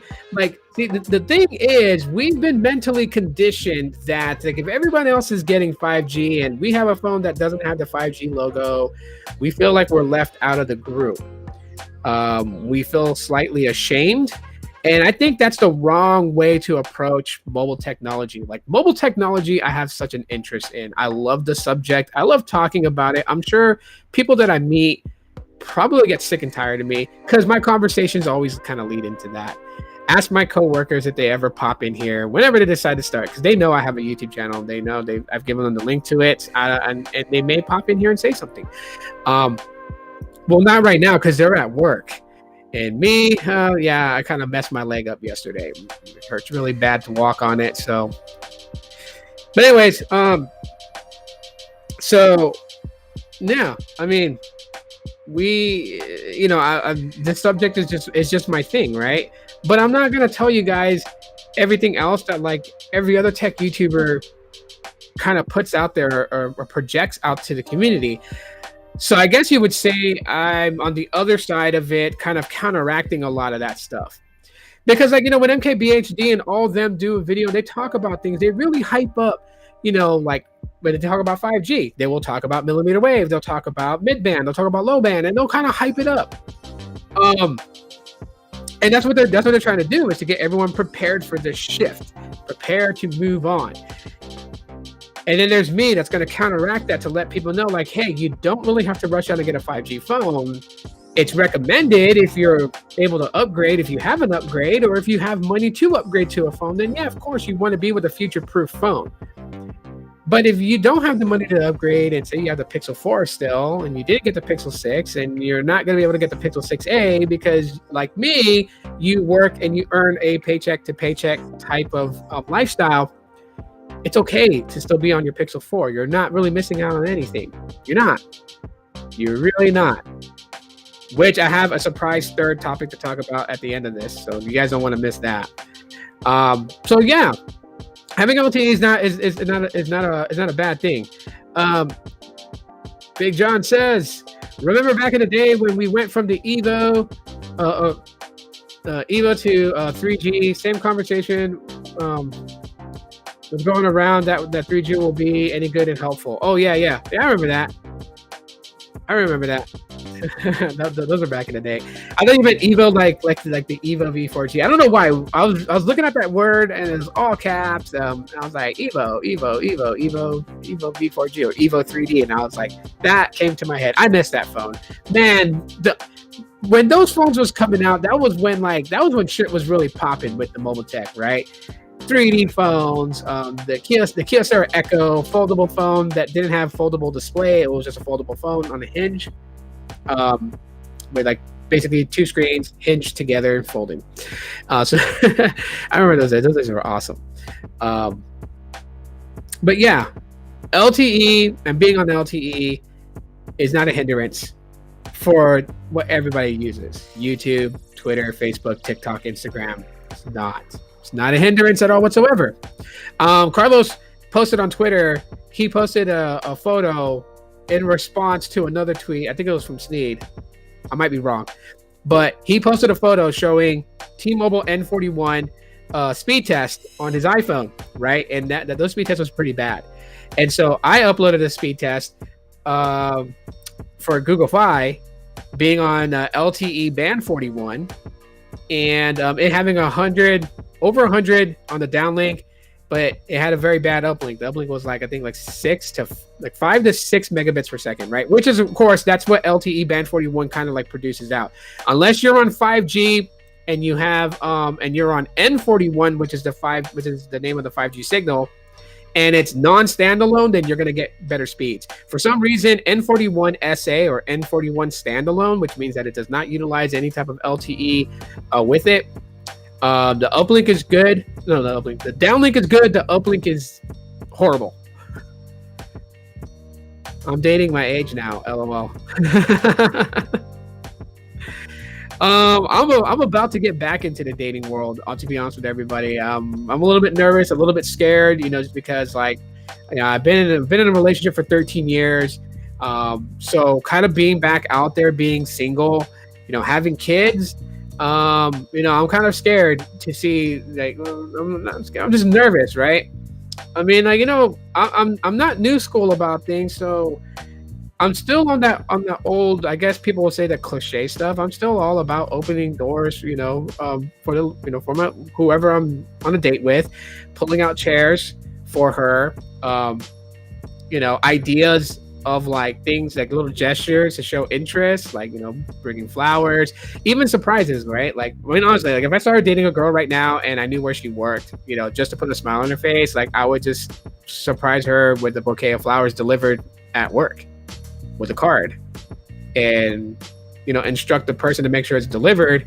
see, the thing is, we've been mentally conditioned that like if everyone else is getting 5G and we have a phone that doesn't have the 5G logo, we feel like we're left out of the group. We feel slightly ashamed. And I think that's the wrong way to approach mobile technology. Like mobile technology, I have such an interest in. I love the subject. I love talking about it. I'm sure people that I meet probably get sick and tired of me because my conversations always kind of lead into that. ask my coworkers if they ever pop in here whenever they decide to start, because they know I have a YouTube channel. They know I've given them the link to it, and they may pop in here and say something. Well, not right now because they're at work. And me, yeah, I kind of messed my leg up yesterday. It hurts really bad to walk on it. So, but anyways, so yeah, I mean, this subject is just my thing, right? But I'm not gonna tell you guys everything else that like every other tech YouTuber kind of puts out there or projects out to the community. So I guess you would say I'm on the other side of it, kind of counteracting a lot of that stuff. Because like, when MKBHD and all of them do a video, they talk about things, they really hype up, like when they talk about 5G, they will talk about millimeter wave, they'll talk about mid-band, they'll talk about low band, and they'll kind of hype it up. And that's what they're trying to do, is to get everyone prepared for this shift, prepared to move on. And then there's me that's going to counteract that to let people know, like, hey, you don't really have to rush out and get a 5G phone. It's recommended if you're able to upgrade, if you have an upgrade, or if you have money to upgrade to a phone, then yeah, of course you want to be with a future-proof phone. But if you don't have the money to upgrade, and say you have the Pixel 4 still, and you did get the Pixel 6, and you're not going to be able to get the Pixel 6a because, like me, you work and you earn a paycheck to paycheck type of lifestyle, it's okay to still be on your Pixel 4. You're not really missing out on anything. You're not. You're really not. Which I have a surprise third topic to talk about at the end of this, so you guys don't want to miss that. So yeah, having LTE is not a bad thing. Big John says, remember back in the day when we went from the Evo to 3G? Same conversation. Was going around that 3G will be any good and helpful. Oh yeah, I remember that. Those are back in the day. I thought you meant Evo like the Evo V4G. I don't know why. I was looking at that word and it was all caps. I was like Evo V4G or Evo 3D, and I was like, that came to my head. I missed that phone, man. When those phones was coming out, that was when shit was really popping with the mobile tech, right? 3D phones, the Kyocera Echo foldable phone that didn't have foldable display. It was just a foldable phone on a hinge, with like basically two screens hinged together, folding. So I remember those days. Those days were awesome. But yeah, LTE and being on LTE is not a hindrance for what everybody uses: YouTube, Twitter, Facebook, TikTok, Instagram. It's not. It's not a hindrance at all whatsoever. Carlos posted on Twitter. He posted a photo in response to another tweet. I think it was from Sneed. I might be wrong, but he posted a photo showing T-Mobile N41 speed test on his iPhone, right? And that those speed tests was pretty bad. And so I uploaded a speed test for Google Fi being on LTE band 41, and it having over 100 on the downlink, but it had a very bad uplink. The uplink was like 5 to 6 megabits per second, right? Which is, of course, that's what LTE band 41 kind of like produces out. Unless you're on 5G and you have and you're on N41, which is the name of the 5G signal, and it's non-standalone, then you're going to get better speeds. For some reason, N41 SA or N41 standalone, which means that it does not utilize any type of LTE with it. The uplink is good. No, the downlink is good. The uplink is horrible. I'm dating my age now. LOL. I'm about to get back into the dating world. To be honest with everybody, I'm a little bit nervous, a little bit scared. Just because I've been in a relationship for 13 years. So kind of being back out there, being single, having kids. I'm kind of scared to see. I'm not scared. I'm just nervous, right? I mean, I'm not new school about things, so I'm still on that old, I guess people will say, the cliche stuff. I'm still all about opening doors, for whoever I'm on a date with, pulling out chairs for her, ideas of like things like little gestures to show interest, like, bringing flowers, even surprises, right? Like, I mean, honestly, like if I started dating a girl right now and I knew where she worked, just to put a smile on her face, like I would just surprise her with a bouquet of flowers delivered at work with a card, and instruct the person to make sure it's delivered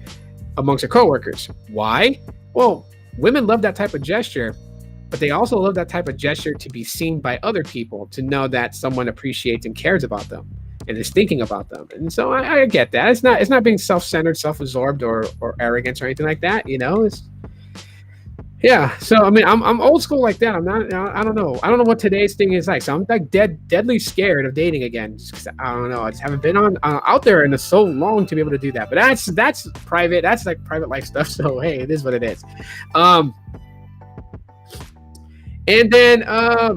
amongst her coworkers. Why? Well, women love that type of gesture, but they also love that type of gesture to be seen by other people, to know that someone appreciates and cares about them and is thinking about them. And so I get that. It's not being self-centered, self-absorbed, or arrogance or anything like that. Yeah. So I mean, I'm old school like that. I'm not. I don't know. I don't know what today's thing is like. So I'm like deadly scared of dating again. Just 'cause I don't know. I just haven't been out there in so long to be able to do that. But that's private. That's like private life stuff. So hey, it is what it is. And then,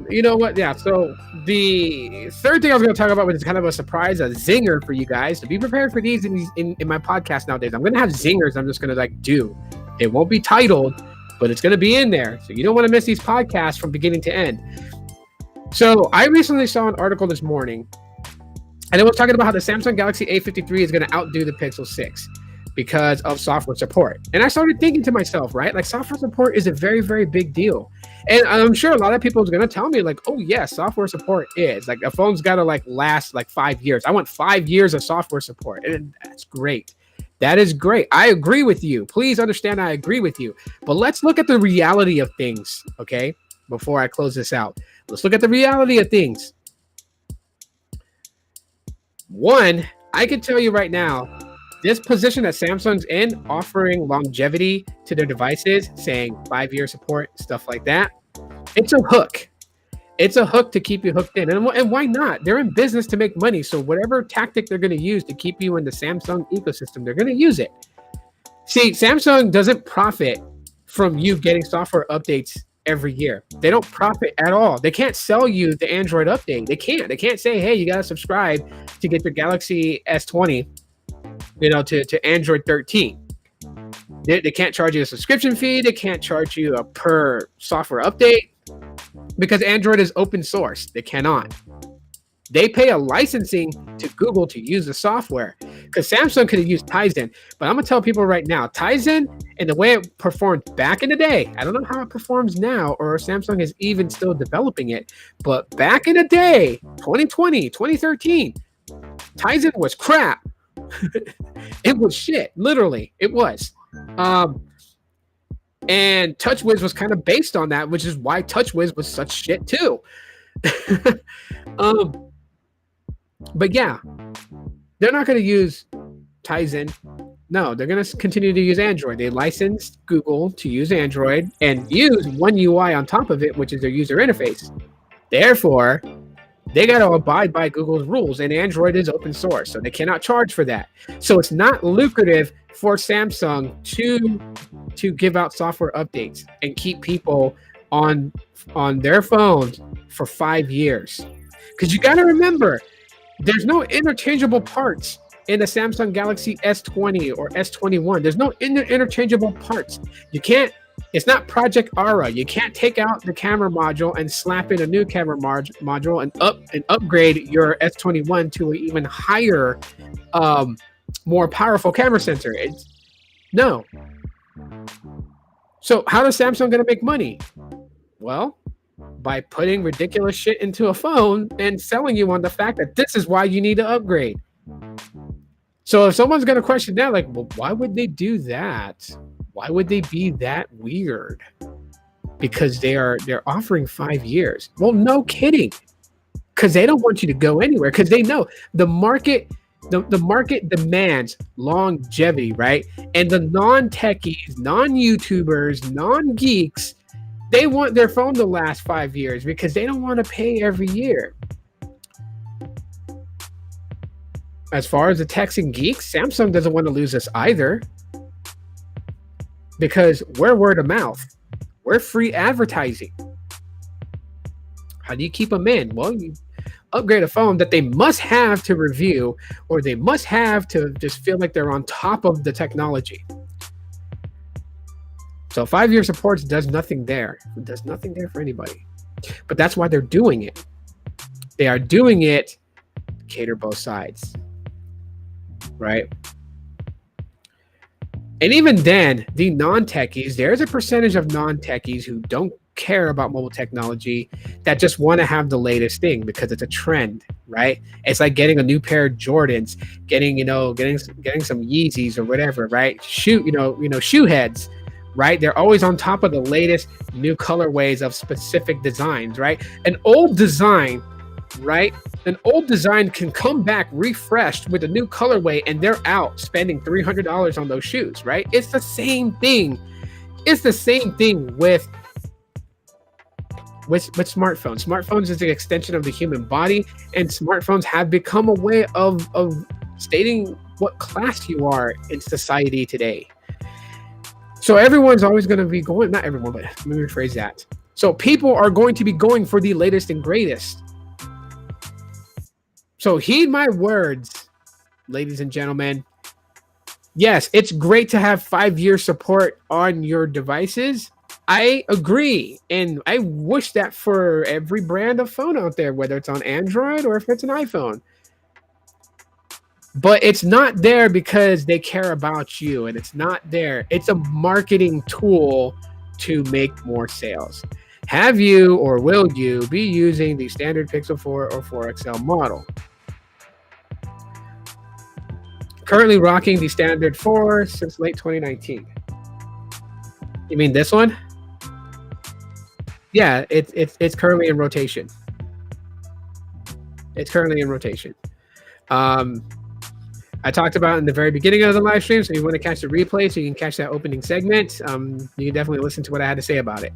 you know what? Yeah. So the third thing I was going to talk about, which is kind of a surprise, a zinger for you guys. So be prepared for these in my podcast nowadays. I'm going to have zingers. I'm just going to do. It won't be titled, but it's going to be in there. So you don't want to miss these podcasts from beginning to end. So I recently saw an article this morning, and it was talking about how the Samsung Galaxy A53 is going to outdo the Pixel 6 because of software support. And I started thinking to myself, right? Like, software support is a very, very big deal. And I'm sure a lot of people are going to tell me like, oh yeah, software support is like, a phone's got to like last like 5 years. I want 5 years of software support. And that's great. That is great. I agree with you. Please understand, I agree with you. But let's look at the reality of things, okay? Before I close this out, let's look at the reality of things. One, I can tell you right now, this position that Samsung's in, offering longevity to their devices, saying 5-year support, stuff like that, it's a hook. It's a hook to keep you hooked in. And why not? They're in business to make money. So whatever tactic they're going to use to keep you in the Samsung ecosystem, they're going to use it. See, Samsung doesn't profit from you getting software updates every year. They don't profit at all. They can't sell you the Android update. They can't. They can't say, hey, you got to subscribe to get your Galaxy S20, to Android 13. They can't charge you a subscription fee. They can't charge you a per software update because Android is open source. They cannot. They pay a licensing to Google to use the software, because Samsung could have used Tizen. But I'm going to tell people right now, Tizen and the way it performed back in the day, I don't know how it performs now, or Samsung is even still developing it. But back in the day, 2020, 2013, Tizen was crap. It was shit. Literally, it was. And TouchWiz was kind of based on that, which is why TouchWiz was such shit too. But yeah, they're not going to use Tizen. No, they're going to continue to use Android. They licensed Google to use Android and use One UI on top of it, which is their user interface. Therefore, they got to abide by Google's rules, and Android is open source, so they cannot charge for that. So it's not lucrative for Samsung to give out software updates and keep people on their phones for 5 years. Because you got to remember, there's no interchangeable parts in the Samsung Galaxy S20 or S21. There's no interchangeable parts. You can't. It's not Project Aura. You can't take out the camera module and slap in a new camera module and upgrade your S21 to an even higher, more powerful camera sensor. No. So how is Samsung going to make money? Well, by putting ridiculous shit into a phone and selling you on the fact that this is why you need to upgrade. So if someone's going to question that, like, well, why would they do that? Why would they be that weird? Because they're offering 5 years. Well, no kidding. Because they don't want you to go anywhere. Because they know the market, the market demands longevity, right? And the non-techies, non-YouTubers, non-geeks, they want their phone to last 5 years because they don't want to pay every year. As far as the techs and geeks, Samsung doesn't want to lose us either, because we're word of mouth. We're free advertising. How do you keep them in? Well, you upgrade a phone that they must have to review, or they must have to just feel like they're on top of the technology. So 5-year support does nothing there. It does nothing there for anybody. But that's why they're doing it. They are doing it cater both sides, right? And even then, the non-techies, there's a percentage of non-techies who don't care about mobile technology that just want to have the latest thing because it's a trend, right? It's like getting a new pair of Jordans, getting some Yeezys or whatever, right? Shoe heads, right? They're always on top of the latest new colorways of specific designs, right? An old design, right? An old design can come back refreshed with a new colorway and they're out spending $300 on those shoes, right? It's the same thing. It's the same thing with smartphones. Smartphones is an extension of the human body, and smartphones have become a way of stating what class you are in society today. So everyone's always going to be going, not everyone, but let me rephrase that. So people are going to be going for the latest and greatest. So heed my words, ladies and gentlemen. Yes, it's great to have 5-year support on your devices. I agree. And I wish that for every brand of phone out there, whether it's on Android or if it's an iPhone. But it's not there because they care about you, and it's not there. It's a marketing tool to make more sales. Have you or will you be using the standard Pixel 4 or 4 XL model? Currently rocking the standard 4 since late 2019. You mean this one? Yeah, it's currently in rotation. It's currently in rotation. I talked about in the very beginning of the live stream, so you want to catch the replay so you can catch that opening segment. You can definitely listen to what I had to say about it.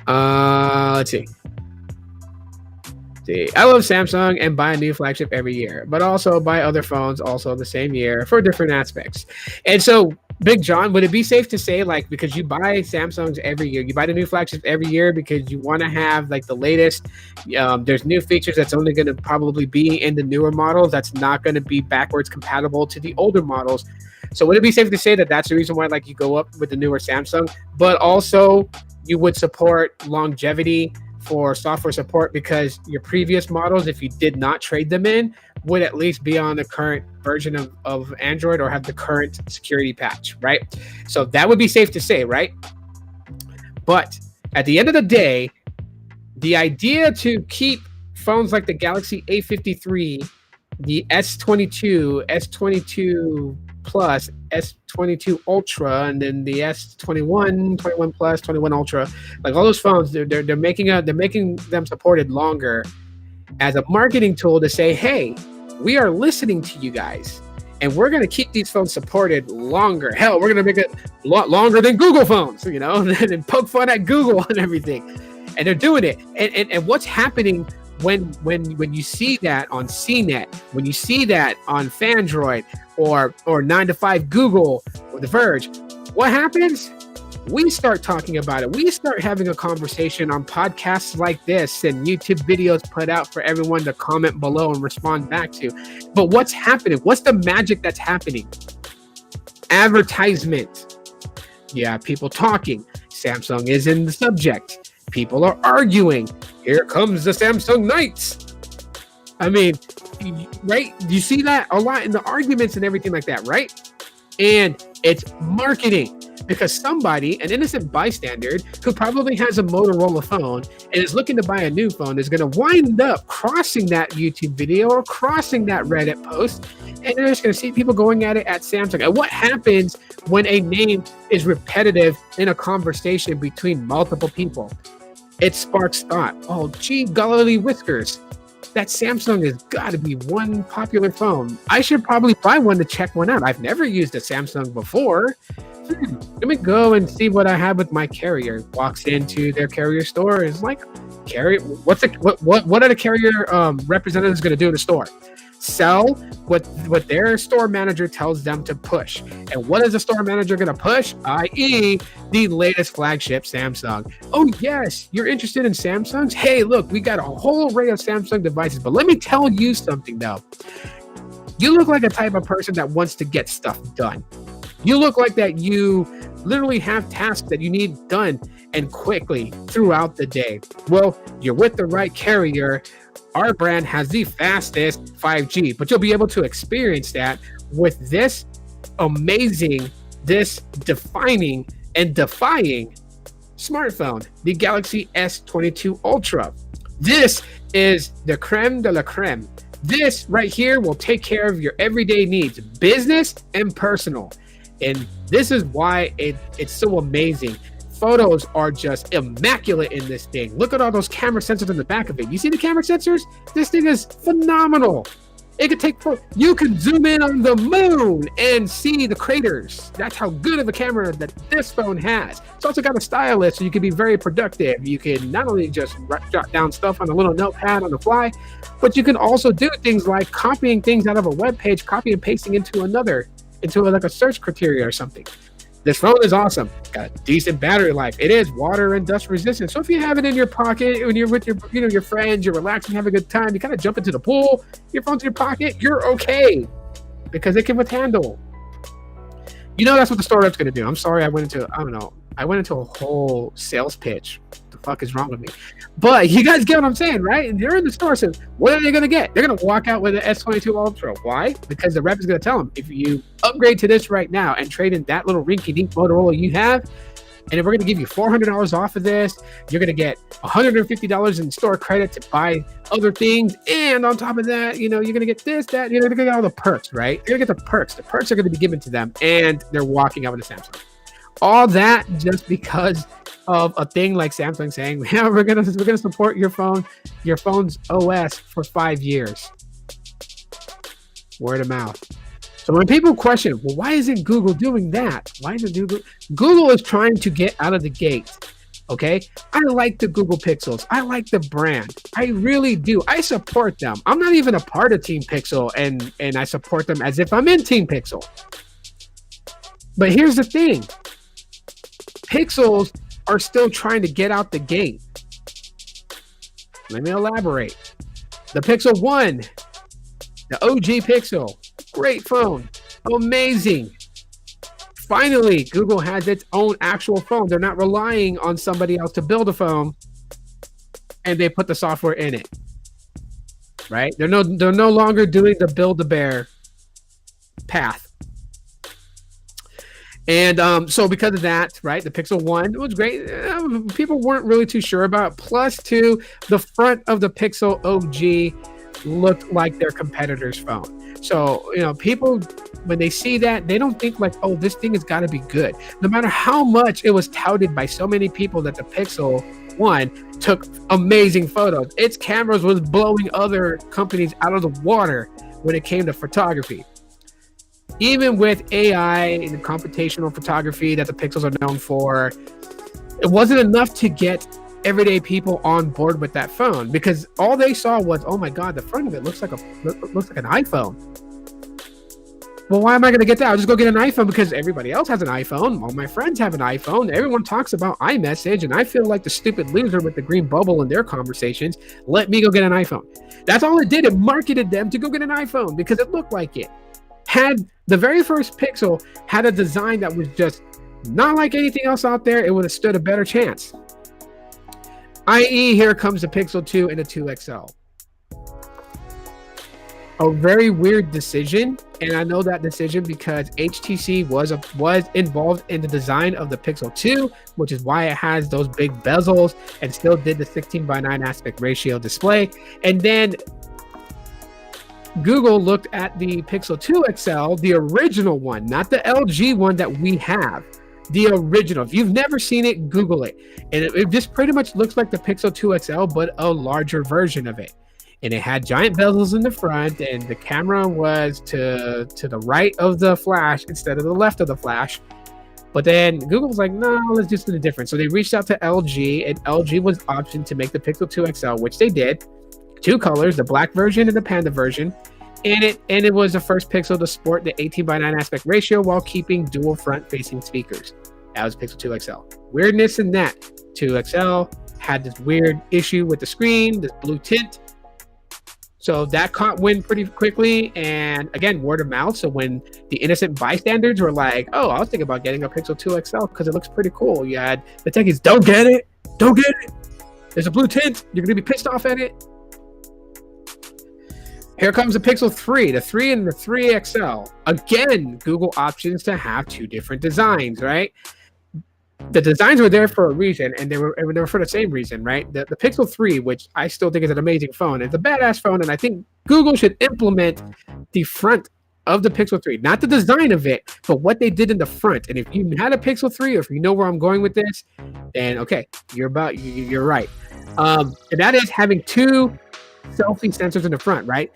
Let's see. I love Samsung and buy a new flagship every year, but also buy other phones also the same year for different aspects. And so, Big John, would it be safe to say, like, because you buy Samsungs every year, you buy the new flagship every year because you want to have like the latest, there's new features that's only going to probably be in the newer models, that's not going to be backwards compatible to the older models. So would it be safe to say that that's the reason why like you go up with the newer Samsung, but also you would support longevity for software support because your previous models, if you did not trade them in, would at least be on the current version of Android or have the current security patch, right? So that would be safe to say, right? But at the end of the day, the idea to keep phones like the Galaxy A53, the S22, S22 Plus, S22 Ultra, and then the S21, 21 Plus, 21 Ultra, like all those phones, they're making them supported longer as a marketing tool to say, hey, we are listening to you guys, and we're going to keep these phones supported longer. Hell, we're going to make it a lot longer than Google phones, and poke fun at Google and everything. And they're doing it. And what's happening when you see that on CNET, when you see that on Fandroid or 9 to 5 Google or The Verge, what happens? We start talking about it. We start having a conversation on podcasts like this and YouTube videos put out for everyone to comment below and respond back to. But what's happening? What's the magic that's happening? Advertisement. Yeah, people talking. Samsung is in the subject. People are arguing. Here comes the Samsung Knights. I mean, right? You see that a lot in the arguments and everything like that, right? And it's marketing. Because somebody, an innocent bystander who probably has a Motorola phone and is looking to buy a new phone, is going to wind up crossing that YouTube video or crossing that Reddit post, and they're just going to see people going at it at Samsung. And what happens when a name is repetitive in a conversation between multiple people? It sparks thought. Oh, gee, golly whiskers. That Samsung has got to be one popular phone. I should probably buy one to check one out. I've never used a Samsung before. Let me go and see what I have with my carrier. Walks into their carrier store, is like, carrier. What are the carrier representatives going to do in the store? Sell what their store manager tells them to push. And what is the store manager going to push? I.e., the latest flagship Samsung. Oh yes, you're interested in Samsungs? Hey, look, we got a whole array of Samsung devices. But let me tell you something though. You look like a type of person that wants to get stuff done. You look like that you literally have tasks that you need done and quickly throughout the day. Well, you're with the right carrier our brand has the fastest 5G, but you'll be able to experience that with this amazing, this defining and defying smartphone, the Galaxy S22 Ultra. This is the creme de la creme. This right here will take care of your everyday needs, business and personal. And this is why it's so amazing. Photos are just immaculate in this thing. Look at all those camera sensors in the back of it. You see the camera sensors? This thing is phenomenal. It could take, you can zoom in on the moon and see the craters. That's how good of a camera that this phone has. It's also got a stylus, so you can be very productive. You can not only just jot down stuff on a little notepad on the fly, but you can also do things like copying things out of a web page, copy and pasting into another, like a search criteria or something. This phone is awesome. Got a decent battery life. It is water and dust resistant. So if you have it in your pocket when you're with your, your friends, you're relaxing, have a good time, you kind of jump into the pool, your phone's in your pocket, you're okay because it can handle. That's what the startup's going to do. I'm sorry, I went into a whole sales pitch. What the fuck is wrong with me? But you guys get what I'm saying, right? They're in the store, so what are they going to get? They're going to walk out with an S22 Ultra. Why? Because the rep is going to tell them, if you upgrade to this right now and trade in that little rinky-dink Motorola you have, and if we're going to give you $400 off of this, you're going to get $150 in store credit to buy other things. And on top of that, you're going to get this, that, you're going to get all the perks, right? You're going to get the perks. The perks are going to be given to them, and they're walking out with a Samsung. All that just because of a thing like Samsung saying, yeah, we're gonna support your phone's OS for 5 years. Word of mouth. So when people question, well, why isn't Google doing that? Why isn't Google is trying to get out of the gate. Okay, I like the Google Pixels. I like the brand. I really do. I support them. I'm not even a part of Team Pixel, and I support them as if I'm in Team Pixel. But here's the thing. Pixels are still trying to get out the gate. Let me elaborate. The Pixel 1, the OG Pixel, great phone, amazing. Finally, Google has its own actual phone. They're not relying on somebody else to build a phone, and they put the software in it. Right? They're no longer doing the Build-A-Bear path. And so because of that, right, the Pixel 1 was great. People weren't really too sure about. Plus, two, the front of the Pixel OG looked like their competitor's phone. So, people, when they see that, they don't think like, oh, this thing has got to be good. No matter how much it was touted by so many people that the Pixel 1 took amazing photos. Its cameras was blowing other companies out of the water when it came to photography. Even with AI and computational photography that the Pixels are known for, it wasn't enough to get everyday people on board with that phone, because all they saw was, oh my God, the front of it looks like an iPhone. Well, why am I going to get that? I'll just go get an iPhone because everybody else has an iPhone. All my friends have an iPhone. Everyone talks about iMessage, and I feel like the stupid loser with the green bubble in their conversations. Let me go get an iPhone. That's all it did. It marketed them to go get an iPhone because it looked like it. Had the very first Pixel had a design that was just not like anything else out there, it would have stood a better chance. I.e., here comes the Pixel 2 and the 2 XL. A very weird decision, and I know that decision because HTC was involved in the design of the Pixel 2, which is why it has those big bezels and still did the 16:9 aspect ratio display. And then Google looked at the Pixel 2 XL, the original one, not the LG one that we have. The original. If you've never seen it, Google it. And it just pretty much looks like the Pixel 2 XL, but a larger version of it. And it had giant bezels in the front, and the camera was to the right of the flash instead of the left of the flash. But then Google was like, no, let's just do it different. So they reached out to LG, and LG was optioned to make the Pixel 2 XL, which they did. 2 colors, the black version and the panda version. And it was the first Pixel to sport the 18:9 aspect ratio while keeping dual front-facing speakers. That was Pixel 2 XL. Weirdness in that. 2 XL had this weird issue with the screen, this blue tint. So that caught wind pretty quickly, and again, word of mouth. So when the innocent bystanders were like, oh, I was thinking about getting a Pixel 2 XL because it looks pretty cool. You had the techies, don't get it. There's a blue tint. You're going to be pissed off at it. Here comes the Pixel 3, the 3 and the 3 XL. Again, Google options to have two different designs, right? The designs were there for a reason, and they were for the same reason, right? The Pixel 3, which I still think is an amazing phone, it's a badass phone, and I think Google should implement the front of the Pixel 3, not the design of it, but what they did in the front. And if you had a Pixel 3, or if you know where I'm going with this, then okay, you're right. And that is having two selfie sensors in the front, right?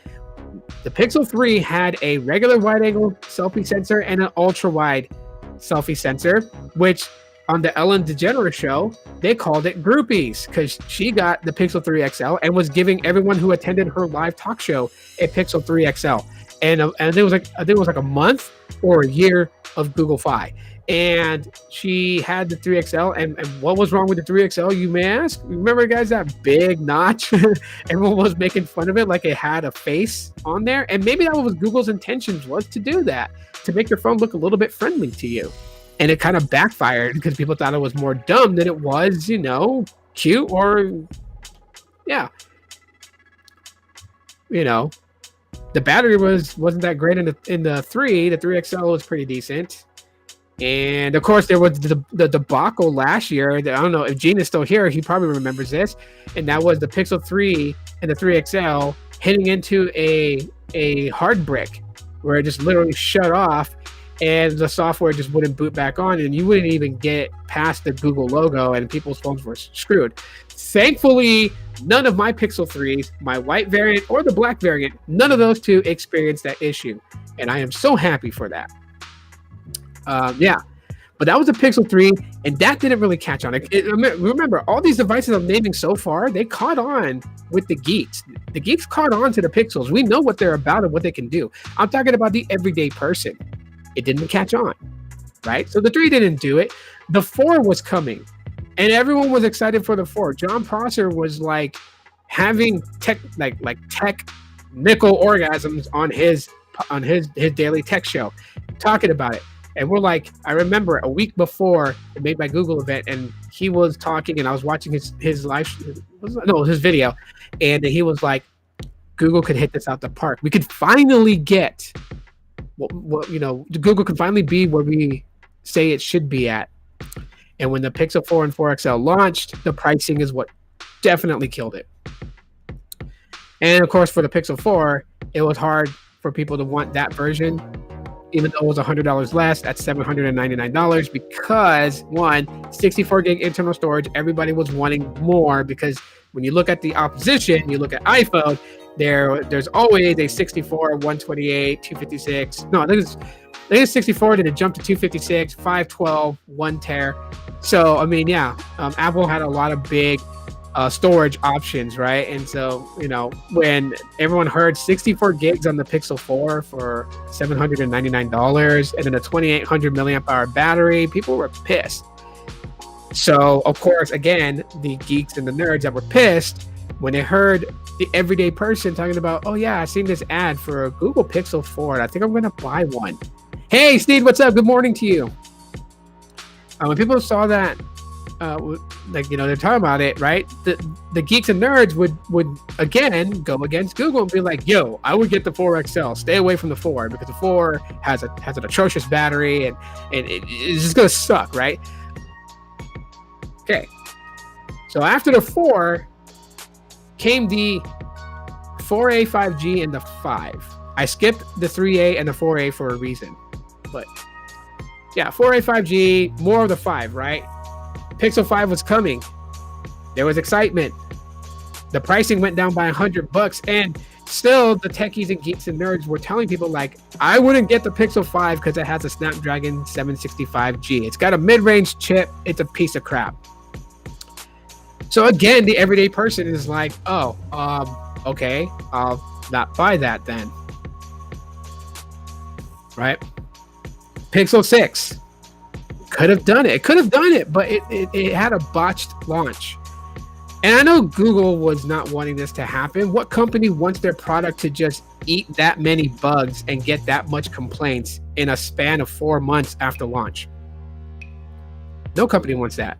The Pixel 3 had a regular wide-angle selfie sensor and an ultra-wide selfie sensor, which on the Ellen DeGeneres show, they called it groupies because she got the Pixel 3 XL and was giving everyone who attended her live talk show a Pixel 3 XL. And it was like, I think it was like a month or a year of Google Fi. And she had the 3XL, and what was wrong with the 3XL, you may ask? Remember, guys, that big notch? Everyone was making fun of it like it had a face on there. And maybe that was Google's intentions, was to do that, to make your phone look a little bit friendly to you. And it kind of backfired because people thought it was more dumb than it was, cute or, yeah. The battery wasn't that great in the 3. The 3XL was pretty decent. And of course, there was the debacle last year. I don't know if Gene is still here. He probably remembers this. And that was the Pixel 3 and the 3XL hitting into a hard brick where it just literally shut off, and the software just wouldn't boot back on, and you wouldn't even get past the Google logo, and people's phones were screwed. Thankfully, none of my Pixel 3s, my white variant or the black variant, none of those two experienced that issue. And I am so happy for that. But that was the Pixel 3, and that didn't really catch on. Remember, all these devices I'm naming so far, they caught on with the geeks. The geeks caught on to the Pixels. We know what they're about and what they can do. I'm talking about the everyday person. It didn't catch on, right? So the 3 didn't do it. The 4 was coming, and everyone was excited for the 4. John Prosser was like having technical orgasms on his daily tech show, talking about it. And we're like, I remember a week before the Made by Google event, and he was talking, and I was watching his video, and he was like, Google could hit this out the park. We could finally get Google could finally be where we say it should be at. And when the Pixel 4 and 4XL launched, the pricing is what definitely killed it. And of course, for the Pixel 4, it was hard for people to want that version, even though it was $100 less at $799, because 64 gig internal storage, everybody was wanting more, because when you look at the opposition, you look at iPhone, there's always a 64, 128, 256. No, I think it's 64, then it jumped to 256, 512, 1 tera. So, I mean, Apple had a lot of big storage options, right? And so, when everyone heard 64 gigs on the Pixel 4 for $799 and then a 2800 milliamp hour battery, people were pissed. So, of course, again, the geeks and the nerds that were pissed when they heard the everyday person talking about, oh yeah, I seen this ad for a Google Pixel 4, and I think I'm going to buy one. Hey, Steve, what's up? Good morning to you. When people saw that, they're talking about it, right? The geeks and nerds would again go against Google and be like, yo, I would get the 4XL. Stay away from the 4, because the 4 has an atrocious battery, and it's just going to suck, right? Okay. So after the 4 came the 4A 5G and the 5. I skipped the 3A and the 4A for a reason. But yeah, 4A 5G, more of the 5, right? Pixel 5 was coming. There was excitement. The pricing went down by $100, and still the techies and geeks and nerds were telling people like, I wouldn't get the Pixel 5 because it has a Snapdragon 765G. It's got a mid-range chip. It's a piece of crap. So again, the everyday person is like, okay, I'll not buy that then. Right? Pixel 6 could have done it. It could have done it, but it had a botched launch. And I know Google was not wanting this to happen. What company wants their product to just eat that many bugs and get that much complaints in a span of 4 months after launch? No company wants that.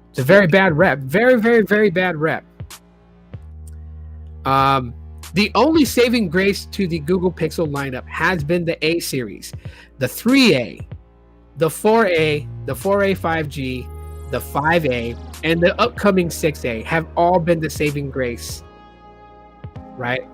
It's a very bad rep. Very, very, very bad rep. The The only saving grace to the Google Pixel lineup has been the A series, the 3A, the 4A, the 4A 5G, the 5A, and the upcoming 6A have all been the saving grace, right?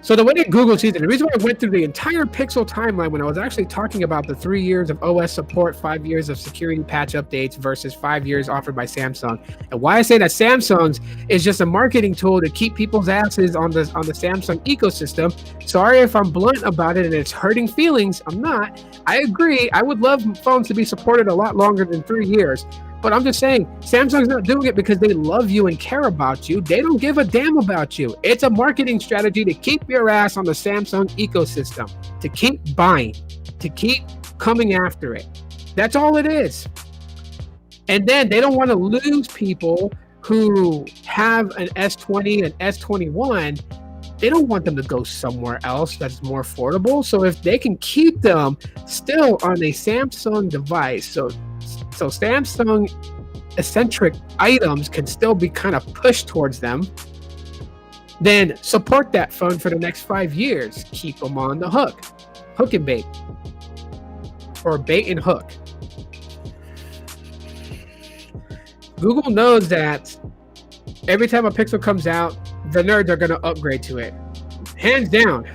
So the way that Google sees it, the reason why I went through the entire Pixel timeline when I was actually talking about the 3 years of OS support, 5 years of security patch updates versus 5 years offered by Samsung, and why I say that Samsung's is just a marketing tool to keep people's asses on the Samsung ecosystem. Sorry if I'm blunt about it and it's hurting feelings. I'm not. I agree. I would love phones to be supported a lot longer than 3 years. But I'm just saying, Samsung's not doing it because they love you and care about you. They don't give a damn about you. It's a marketing strategy to keep your ass on the Samsung ecosystem, to keep buying, to keep coming after it. That's all it is. And then they don't want to lose people who have an S20 and S21. They don't want them to go somewhere else that's more affordable. So if they can keep them still on a Samsung device, so Samsung eccentric items can still be kind of pushed towards them, then support that phone for the next 5 years. Keep them on the hook. Hook and bait. Or bait and hook. Google knows that every time a Pixel comes out, the nerds are going to upgrade to it. Hands down.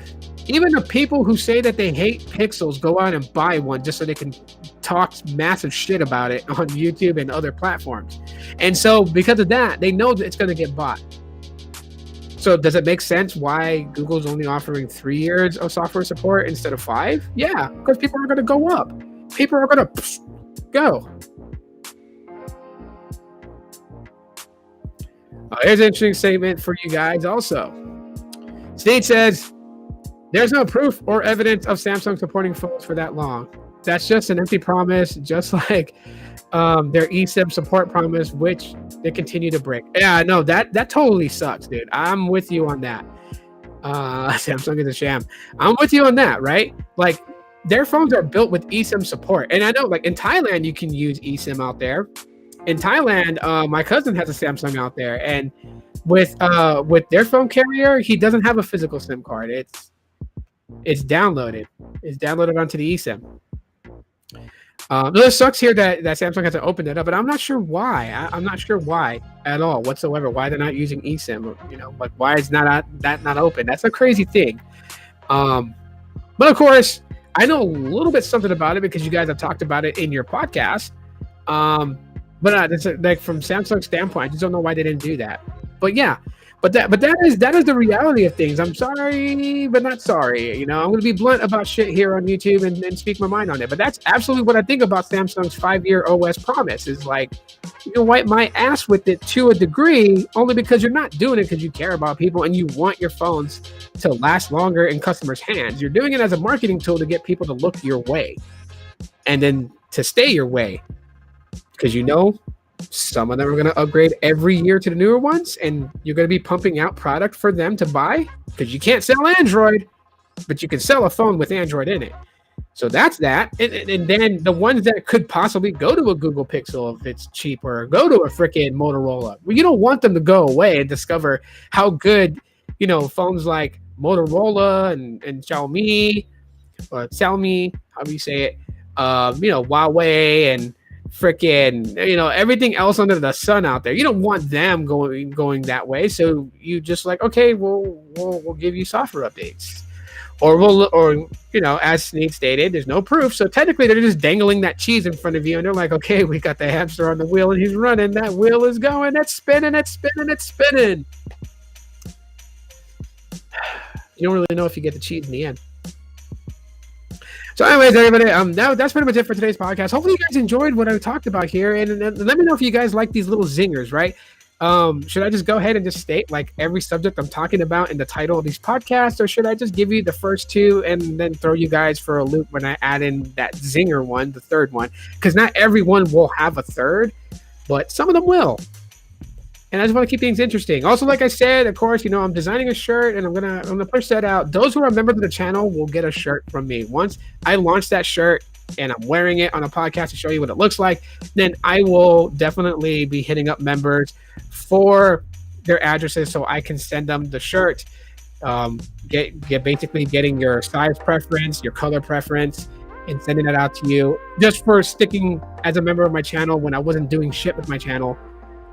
Even the people who say that they hate Pixels go out and buy one just so they can talk massive shit about it on YouTube and other platforms. And so because of that, they know that it's going to get bought. So does it make sense why Google's only offering 3 years of software support instead of 5? Yeah, because people are going to go up. People are going to go. Here's an interesting statement for you guys also. Sneed says, there's no proof or evidence of Samsung supporting phones for that long. That's just an empty promise, just like their eSIM support promise, which they continue to break. Yeah, no, that totally sucks, dude. I'm with you on that. Samsung is a sham. I'm with you on that, right? Like, their phones are built with eSIM support. And I know, like, in Thailand, you can use eSIM out there. In Thailand, my cousin has a Samsung out there, and with their phone carrier, he doesn't have a physical SIM card. It's downloaded. It's downloaded onto the eSIM. It sucks here that Samsung has to open it up, but I'm not sure why. I'm not sure why at all whatsoever. Why they're not using eSIM? You know, like why is that not open? That's a crazy thing. But of course, I know a little bit something about it because you guys have talked about it in your podcast. But it's like from Samsung's standpoint, I just don't know why they didn't do that. But yeah, but that is the reality of things. I'm sorry, but not sorry. You know, I'm going to be blunt about shit here on YouTube and speak my mind on it. But that's absolutely what I think about Samsung's 5-year OS promise. Is like, you can wipe my ass with it to a degree, only because you're not doing it because you care about people and you want your phones to last longer in customers' hands. You're doing it as a marketing tool to get people to look your way and then to stay your way. Because you know, some of them are going to upgrade every year to the newer ones, and you're going to be pumping out product for them to buy because you can't sell Android, but you can sell a phone with Android in it. So that's that. And then the ones that could possibly go to a Google Pixel if it's cheaper, or go to a freaking Motorola. Well, you don't want them to go away and discover how good, you know, phones like Motorola and Xiaomi, or Xiaomi, however you say it, you know, Huawei and freaking, you know, everything else under the sun out there. You don't want them going that way. So you just like, okay, we'll give you software updates, or you know, as Sneed stated, there's no proof. So technically, they're just dangling that cheese in front of you, and they're like, okay, we got the hamster on the wheel, and he's running. That wheel is going. It's spinning. It's spinning. It's spinning. You don't really know if you get the cheese in the end. So anyways, everybody, that's pretty much it for today's podcast. Hopefully you guys enjoyed what I talked about here. And let me know if you guys like these little zingers, right? Should I just go ahead and just state like every subject I'm talking about in the title of these podcasts? Or should I just give you the first two and then throw you guys for a loop when I add in that zinger one, the third one? Because not everyone will have a third, but some of them will. And I just want to keep things interesting. Also, like I said, of course, you know, I'm designing a shirt and I'm gonna push that out. Those who are members of the channel will get a shirt from me. Once I launch that shirt and I'm wearing it on a podcast to show you what it looks like, then I will definitely be hitting up members for their addresses so I can send them the shirt. Get basically getting your size preference, your color preference, and sending that out to you just for sticking as a member of my channel when I wasn't doing shit with my channel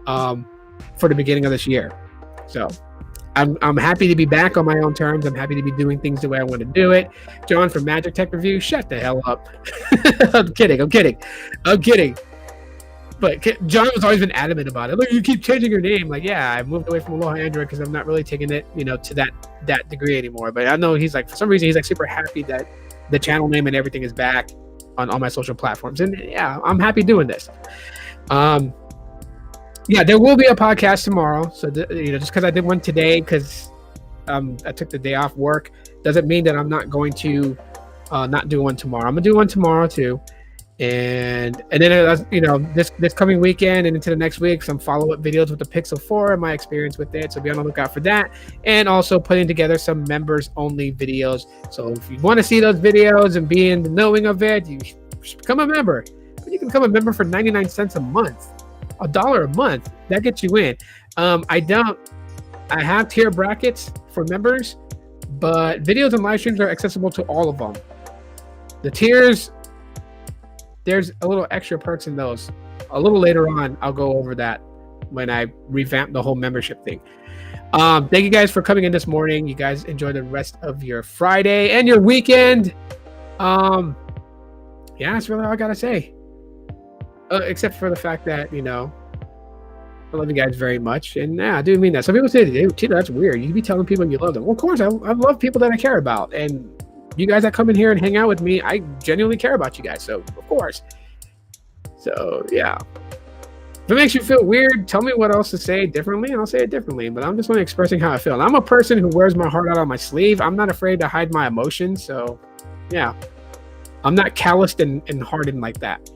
um, for the beginning of this year. So I'm happy to be back on my own terms. I'm happy to be doing things the way I want to do it. John from Magic Tech Review, shut the hell up. I'm kidding. But John has always been adamant about it. Look, you keep changing your name. Like, yeah, I moved away from Aloha Android because I'm not really taking it, to that degree anymore. But I know he's like, for some reason, he's like super happy that the channel name and everything is back on all my social platforms. And yeah, I'm happy doing this. Yeah, there will be a podcast tomorrow. So just because I did one today, because I took the day off work, doesn't mean that I'm not going to not do one tomorrow. I'm gonna do one tomorrow too. And then this coming weekend and into the next week, some follow-up videos with the Pixel 4 and my experience with it, so be on the lookout for that. And also putting together some members only videos, so if you want to see those videos and be in the knowing of it, you should become a member. You can become a member for 99 cents a month, $1 a month. That gets you in. I have tier brackets for members, but videos and live streams are accessible to all of them. The tiers, there's a little extra perks in those. A little later on, I'll go over that when I revamp the whole membership thing. Thank you guys for coming in this morning. You guys enjoy the rest of your Friday and your weekend. Yeah, that's really all I gotta say. Except for the fact that, I love you guys very much. And yeah, I do mean that. Some people say, Tito, that's weird. You be telling people you love them. Well, of course, I love people that I care about. And you guys that come in here and hang out with me, I genuinely care about you guys. So, of course. So, yeah. If it makes you feel weird, tell me what else to say differently, and I'll say it differently. But I'm just only expressing how I feel. And I'm a person who wears my heart out on my sleeve. I'm not afraid to hide my emotions. So, yeah. I'm not calloused and hardened like that.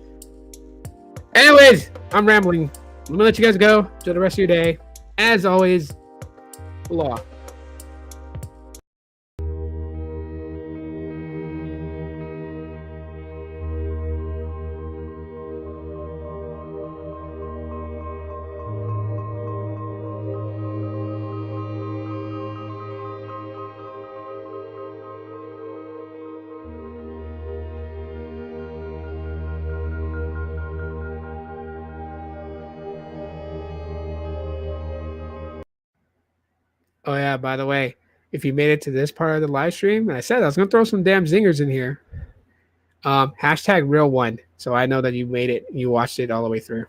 Anyways, I'm rambling. I'm going to let you guys go. Enjoy the rest of your day. As always, aloha. Oh yeah, by the way, if you made it to this part of the live stream, I said I was gonna throw some damn zingers in here. Hashtag real one, so I know that you made it, you watched it all the way through.